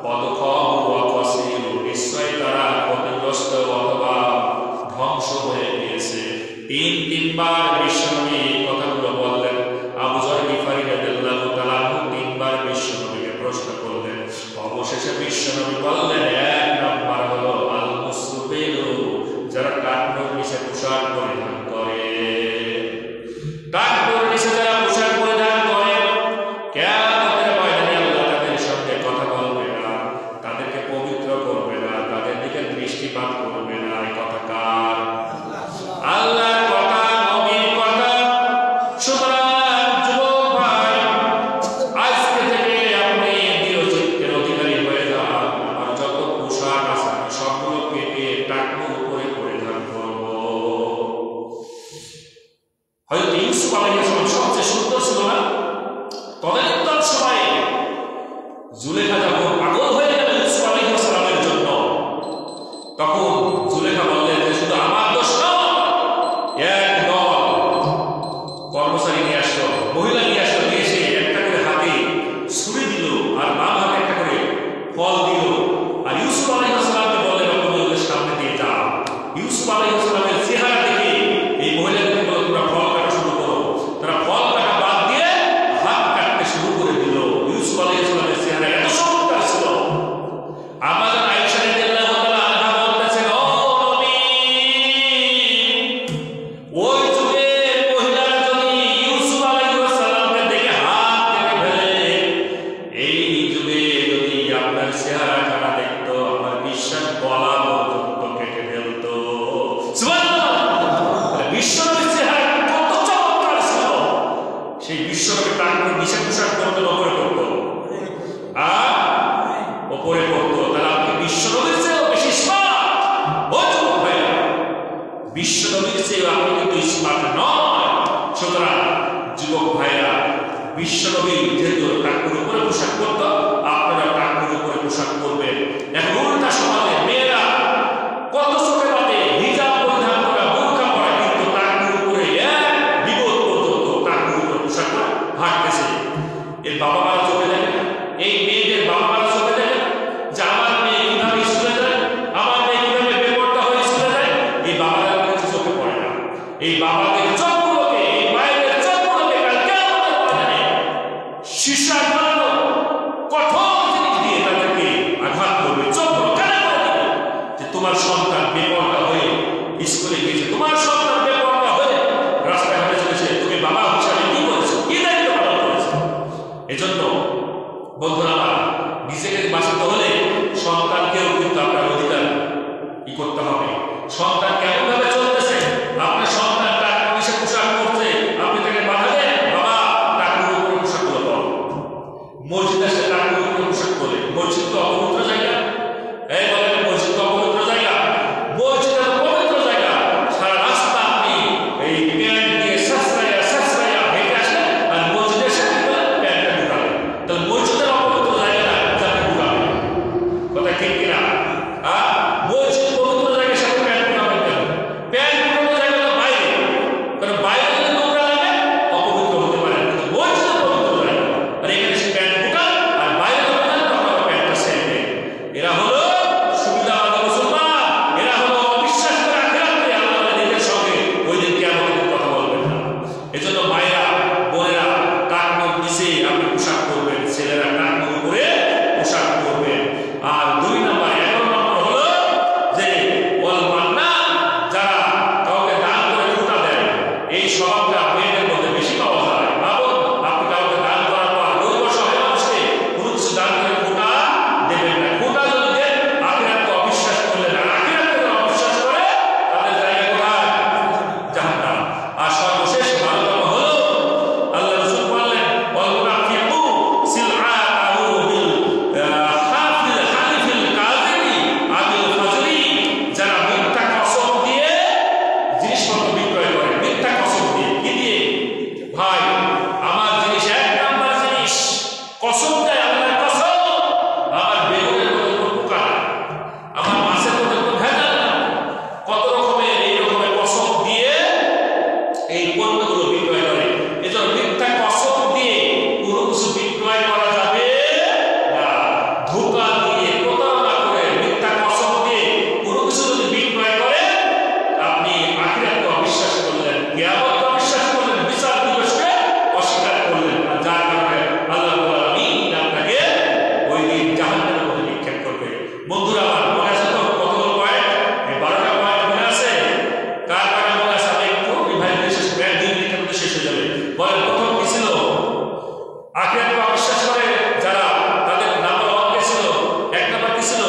কদ খাবু ওয়া খাসিরু, নিশ্চয়ই তারা ক্ষতিগ্রস্ত অথবা ধ্বংস হয়ে গিয়েছে। 3বার বিশ্বনবী এই কথাগুলো বললেন। আবু যর গিফারী রাদিয়াল্লাহু তাআলা 3বার বিশ্বনবীকে প্রশ্ন করলেন। অবশেষে বিশ্বনবী বললেন, 1 নাম্বার হলো আল মুসবিলু, যারা টাকনুর নিচে পোশাক পরিধান করে। টাকনুর নিচে যারা পোশাক পরিধান করে, কিয়ামতের ময়দানে আল্লাহ তাদের সঙ্গে কথা বলবে না, তাদেরকে পবিত্র করবে না, তাদের দিকে দৃষ্টিপাত করবে না। এই কথা কার? আল্লাহর কথা, নবীর কথা। সুতরাং যুবক ভাই, আজকে থেকে আপনি দৃঢ়চিত্তের অধিকারী হয়ে যান। আমার যত পোশাক আছে আমি সবগুলো কেটে টাকনুর উপরে পরিধান করব। হয়তো ইউসুফ আলাইহিস সালাম সবচেয়ে সুন্দর ছিল না? তদানীন্তন সময়ে জুলেখা যখন পাগল হয়ে গেল ইউসুফ আলাইহিস সালামের জন্য, তখন জুলেখা বললেন যে শুধু আমার দোষ নয়, এক দল কর্মচারী নিয়ে আসলো, মহিলা নিয়ে আসলো, নিয়ে এসে একটা করে হাতে ছুরি দিল আর বাম হাতে একটা করে ফল দিল, আর ইউসুফ আলাইহিস সালামকে বললেন তুমি ওদের সামনে দিয়ে যাও। ইউসুফ আলাইহিস সালামের চেহারা দেখে এই মহিলাদেরকে বলল তোমরা ফল কাটা শুরু করো। তারা ফল কাটা বাদ দিয়ে হাত কাটতে শুরু করে দিল। ইউসুফ আলাইহিস সালামের চেহারা এত চমৎকার ছিল। আমাদের আয়েশা রাদিয়াল্লাহু তাআলা আনহা বলতেছেন, ও নবী, ওই যুগে মহিলারা যদি ইউসুফ আলাইহিস সালামকে দেখে হাত কেটে ফেলে, এই যুগে যদি আপনার চেহারা খানা দেখতো, আমার বিশ্বাস গলা পর্যন্ত কেটে ফেলতো। সুবহানাল্লাহ! বিশ্বনবীর চেহারা কত চমৎকার ছিল। সেই বিশ্বনবী প্রাণকে নিচে পোশাক করতো, ওপরে করতো, আর ওপরে করতো। তাহলে আপনি বিশ্বনবীর চেয়েও বেশি স্মার্ট। ও যুবক ভাইরা, বিশ্বনবীর চেয়েও আপনি কিন্তু স্মার্ট নয়। সুতরাং যুবক ভাইরা, বিশ্বনবী যেহেতু টাকুর উপরে পোশাক করতো, আপনারা টাকুর উপরে পোশাক করবেন। এখন উল্টা সমাজে মেয়েরা কত চোখে বাদে হিজাব পরিধান করা, বোরকা পরা, কিন্তু টাকুর উপরে এক বিপদ পর্যন্ত টাকুর উপরে পোশাক পরে হাঁটতেছে। এর বাবা মারা চোখে দেখে না, এই মেয়েদের বাবা মারা চোখে দেখে না যে আমার মেয়ে কিভাবে স্কুলে যায়, আমার মেয়ে কিভাবে বেপরোয়া হয়ে স্কুলে যায়। এই বাবারা কিছু চোখে পড়ে না। এই বাবাদের চোখগুলোকে, এই মায়েদের চোখগুলোকে কাল কিয়ামতের ময়দানে সীসা বানানো কঠোর জিনিস দিয়ে তাদেরকে আঘাত করবে, চোখগুলো কানা করে দিবে যে তোমার সন্তান বেপরোয়া হয়ে স্কুলে গিয়েছে, তোমার সন্তান বেপরোয়া হয়ে রাস্তাঘাটে চলেছে, তুমি বাবা হিসাবে কি করেছো, কি দায়িত্ব পালন করেছো। এজন্য বন্ধুরা আমার, নিজেকে বাঁচাতে হলে সন্তানকেও কিন্তু আপনার অধিকার কি করতে হবে। সন্তান কেমন ভাবে চলতেছে, আপনার সন্তান টাকা পয়সা পোশাক করছে, আপনি তাকে বাধা দেন, বাবা টাকার উপরে পোশাক গুলো পড়ো। মসজিদে এসে টাকার উপরে পোশাক করে, মসজিদ তো অপবিত্র জায়গা। এই বলেন মসজিদ তো অপবিত্র জায়গা? মসজিদ তো পবিত্র জায়গা। সারা রাস্তা আপনি এই প্যান্ট দিয়ে সাসরাইয়া হেঁটে আসলেন, আর মসজিদে এসে প্যান্টটা ঢুকালেন। তাহলে মসজিদের অপবিত্র জায়গা না, যাতে ঢুকাবেন। কথা ঠিক কিনা? মসজিদ পবিত্র জায়গার সাথে প্যান্ট ঢুকাবেন কেন? প্যান্ট ঢুকানোর জায়গা তো বাইরে, কারণ বাইরে যদি নোংরা লাগে অপবিত্র হতে পারে, কিন্তু মসজিদ পবিত্র জায়গা। আর এখানে সে প্যান্ট ঢুকান আর বাইরে ঢুকান, তখন প্যান্টটা ছেড়ে দেয়। এরা হলো সুবিধাবাদী মুসলমান, এরা হলো অবিশ্বাস করে আখিরাতে আল্লাহর নিজের সঙ্গে ওই দিন কিয়ামতের কথা বলবেন না। এজন্য মায়েরা, বোনেরা, টাকনুর নিচে আপনি পোশাক করবেন, ছেলেরা টাকনুর উপরে পোশাক করবেন। আর 2 নম্বর 11 নম্বর হলো যে ওয়াল মান্নান, যারা কাউকে দান করে খোঁটা দেয়, এই স্বভাবটা মেয়েদের মধ্যে বেশি পাওয়া যায়। ভাবুন, আপনি কাউকে দান করার পর গরিব অসহায় মানুষকে কোনো কিছু দান করে খোঁটা দেবেন না। খোঁটা যদি দেন, আখিরাতকে অবিশ্বাস করলেন, আর আখিরাতকে যারা অবিশ্বাস করে তাদের জায়গা কোথায়? জাহান্নাম। আর সর্বশেষ 12 নম্বর হলো আল্লাহ রাসূল বললেন, ওয়াল মুনাফিকু সিলআতাহু বিল হাফিল হালিফিল কাযিবি আবিল ফাজরি, যারা মিথ্যা কসম দিয়ে জিনিসপত্র বিক্রয় করে। মিথ্যা কসম দিয়ে, কি দিয়ে? ভাই, আমার জিনিস 1 নাম্বার জিনিস, কসম দেয়, আল্লাহর কসম, আমার বেগুনের মধ্যে কোনো পোকা নাই, আমার মাছের মধ্যে কোনো ভেজাল নাই, কত রকমের এই রকমের কসম দিয়ে এই পণ্যগুলো বিক্রয় করে। এজন্য মিথ্যা কসম দিয়ে কোনো কিছু বিক্রয় করা যাবে না। ধোঁকা দিয়ে, প্রতারণা করে, মিথ্যা কসম দিয়ে কোনো কিছু যদি বিক্রয় করে, আপনি আখিরাতকে অবিশ্বাস করলেন, কিয়ামতকে অবিশ্বাস করলেন, বিচার দিবসকে অস্বীকার করলেন। আর যার কারণে আল্লাহ রাব্বুল আলামিন আপনাকে ওই দিন জাহান্নামের মধ্যে নিক্ষেপ করবে। বন্ধুরা আমার, মনে আছে তো কতগুলো পয়েন্ট? এই 12টা পয়েন্ট মনে আছে? কার কার মনে আছে? আমি একটু রিভাইজ দিয়ে শেষ করে 2 মিনিটের মধ্যে শেষ হয়ে যাবে। বলেন, প্রথম কি ছিল? আখিরাতকে অবিশ্বাস করে যারা, তাদের নাম্বার 1 কে ছিল? 1 নাম্বার কি ছিল?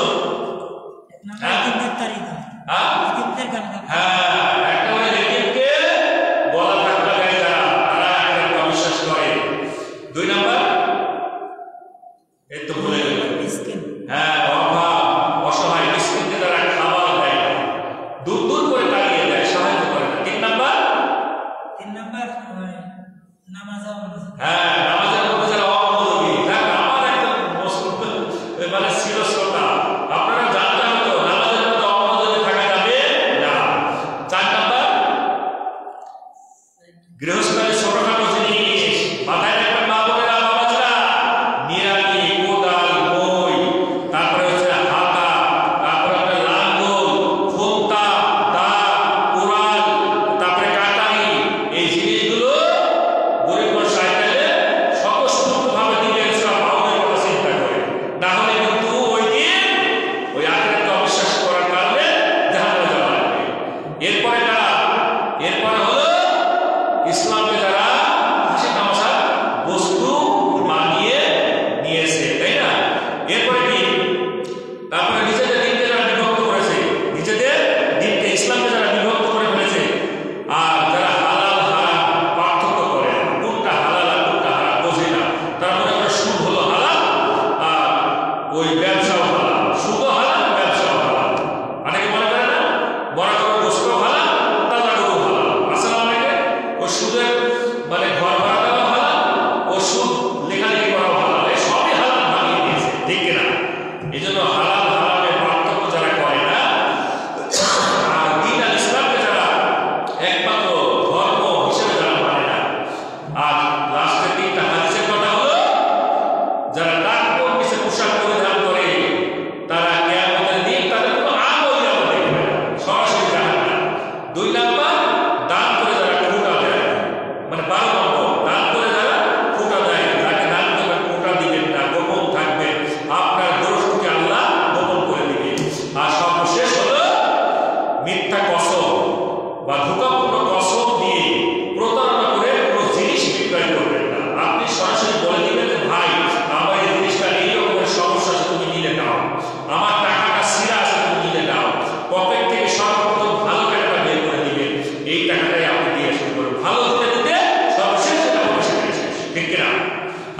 হ্যাঁ, একটা হলো এতিমকে গলা ধাক্কা দেয় যারা, তারা আখিরাতকে অবিশ্বাস করে। 2 নাম্বার এই তো ভুলে গেল। হ্যাঁ, অভাব, অসহায় মিসকিনকে তারা খাবার দেয় না, দূর দূর করে তাড়িয়ে দেয়, সাহায্য করে না। 3 নাম্বার নামাজ। হ্যাঁ, নামাজের মধ্যে যারা অমনোযোগী, দেখ আমার একজন মুসলিম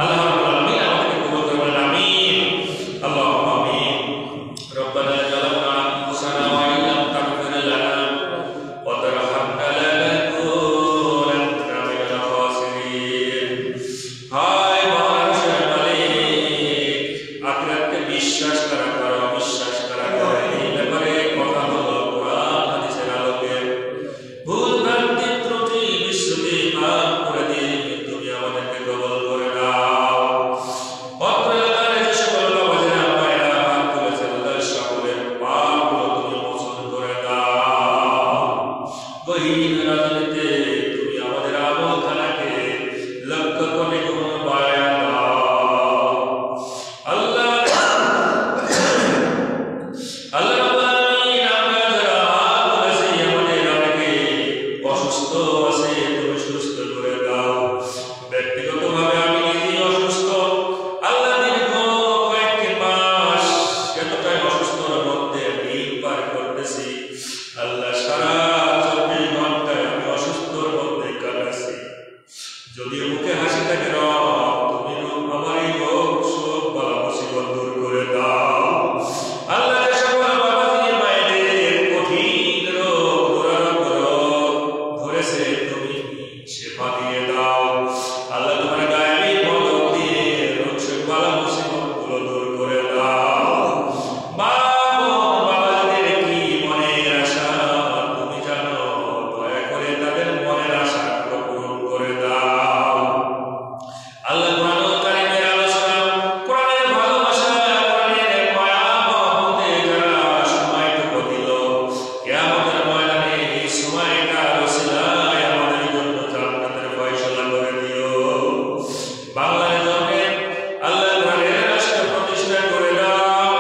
আল্লাহ রাব্বুল আলামিন আমাদেরকে কবুল করে বলেন আমিন। আল্লাহুম্মা আমিন। রব্বানা জালামনা আনফুসানা ওয়া ইন লাম তাগফির লানা ওয়া তারহামনা লানাকুনান্না মিনাল খাসিরিন। হায় মহারাজের মালিক, আখিরাতকে বিশ্বাস করা করো, বিশ্বাস করা করো, এই ব্যাপারে কথা হলো কোরআন হাদিসের আলোকে। ভুল ভ্রান্তি ত্রুটি বিশুদ্ধি মাফ করে দিয়ে তুমি আমাদেরকে কবুল করে দাও। অত্র এলাকার যে সকল বাবাজিরা মায়েরা হাত তুলেছেন তাদের সকলের পাপগুলো তুমি মোচন করে দাও। গহীন রাজনীতিতে তুমি আমাদের আমল খানাকে লক্ষ কোটি গুণ বাড়ায়া দাও। আল্লাহ আল্লাহ রাব্বুল আলামিন, আমরা যারা হাত তুলেছি আমাদের অনেকে অসুস্থ আছে, তুমি সুস্থ করে দাও। ব্যক্তিগতভাবে আমি নিজেই অসুস্থ। আল্লাহ দীর্ঘ কয়েকটি মাস এতটাই অসুস্থর মধ্যে দিন পার করতেছি। আল্লাহ সারা 24 ঘন্টায় আমি অসুস্থর মধ্যে কাটাচ্ছি। যদিও মুখে হাসি থাকে রব, তুমি আমার এই রোগ শোক বালা মুসিবত দূর করে দাও। আল্লাহ যে সকল বাবাজি মায়েদের কঠিন রোগ দুরারোগ্য রোগ ধরেছে তুমি শেফা দিয়ে দাও। আল্লাহ তোমার গায়েবী মদত দিয়ে রোগ শোক বালা মুসিবত গুলো দূর করে দাও। মা বোন বাবাজিদের কি মনের আশা তুমি জানো, দয়া করে তাদের মনের আশা পূরণ করে দাও। আল্লাহ কোরআনুল কারীমের আলোচনা, কোরআনের ভালোবাসা, কোরআনের মায়া মহব্বতে যারা সময়টুকু দিল, কিয়ামতের ময়দানে এই সময়টার ওসিলায় আমাদের জন্য জান্নাতের ফয়সালা করে দিও। বাংলার জন্যে আল্লাহ কোরআনের রাষ্ট্র প্রতিষ্ঠা করে দাও।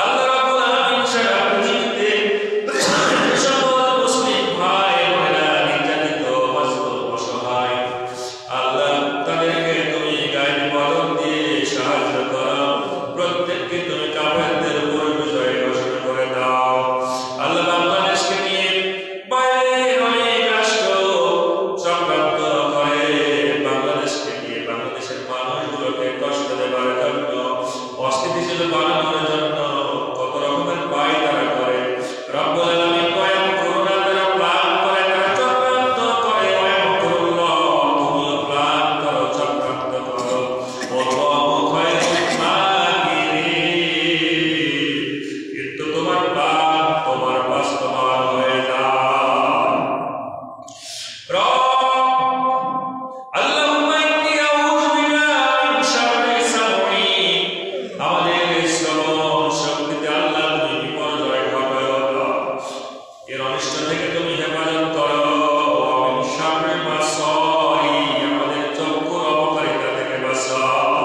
আল্লাহ রাব্বুল আলামিন সারা পৃথিবীতে সকল মুসলিম ভাই বোনেরা নির্যাতিত, মাজলুম, অসহায়, আল্লাহ তাদেরকে তুমি গায়েবী মদত দিয়ে সাহায্য করো। প্রত্যেককে তুমি কাফেরদের উপর বিজয় ঘোষণ করে দাও। আল্লাহ বাংলাদেশকে নিয়ে বাইরের অনেক রাষ্ট্র চক্রান্ত করে, বাংলাদেশকে নিয়ে বাংলাদেশের মানুষগুলোকে কষ্ট দেবার জন্য, অস্থিতিশীল বানানোর জন্য কত রকমের পায় তারা করে। রব্বুল আলামিন কয়েক করুণা তারা প্ল্যান করে, তারা চক্রান্ত করে। ওয়ায়ামকুরুল্লাহ, তুমিও প্ল্যান করো, চক্রান্ত করো। ওয়াল্লাহু খায়রুল মাকিরিন। কিন্তু তোমার প্ল্যান, তোমার বাস্তবায়ন হয়ে যায়। রব আল্লাহুম্মা ইন্নী আউযু বিকা মিন শাররি সামঈ, আমাদের শ্রবণ শক্তিতে আল্লাহ তুমি বিপর্যয় ঘটায় দাও। এর অনিষ্ট থেকে তুমি হেফাজত করো। মিন শাররি বাসারি, আমাদের চক্ষুর অপকারিতা থেকে বাঁচাও।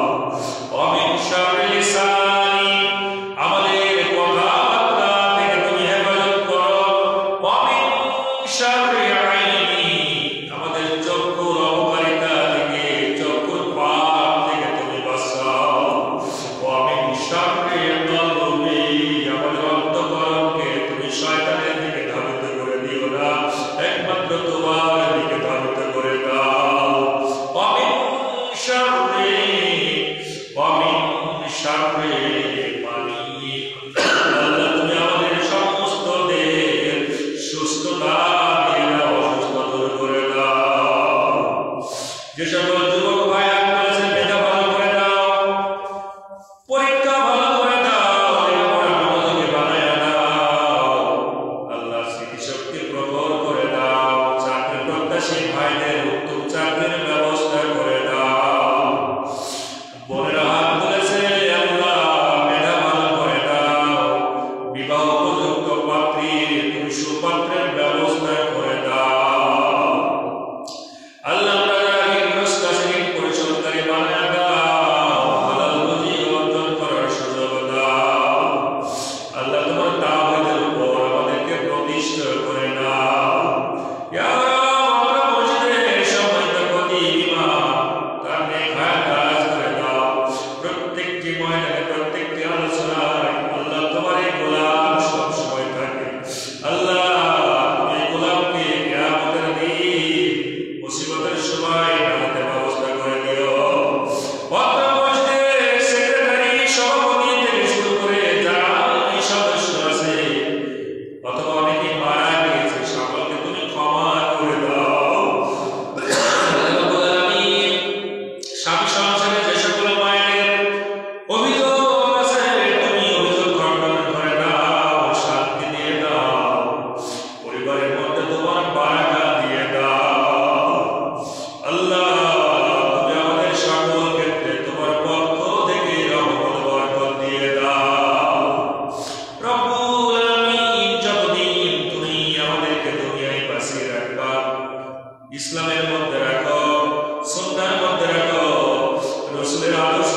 মিন শাররি লিসানি, আমাদের কথাবার্তা থেকে তুমি হেফাজত করো। মিন শাররি আইনি, আমাদের চক্ষুর অপকারিতা থেকে, চক্ষুর পাপ থেকে তুমি বাঁচাও। মিন শাররি কলবি, আমাদের অন্তঃকরণকে তুমি শয়তানের দিকে ধাবিত করে দিও না, একমাত্র তোমার দিকে ধাবিত করে দাও। মিন শাররি মানি, আল্লাহ তুমি আমাদের সমস্ত দেহের সুস্থতা দিয়ে দাও, অসুস্থ দূর করে দাও। যে সকল যুবক ভাই আছেন, মেধা ভালো করে দাও, পরীক্ষা ভালো করে দাও, লেখাপড়া মনোযোগী বানায় দাও। আল্লাহ স্মৃতিশক্তি প্রখর করে দাও। চাকরি প্রত্যাশী ভাইদের উত্তম চাকরির ব্যবস্থা করে দাও। বোনেরা হাত তুলেছে, আল্লাহ রয়েছে আদর্শ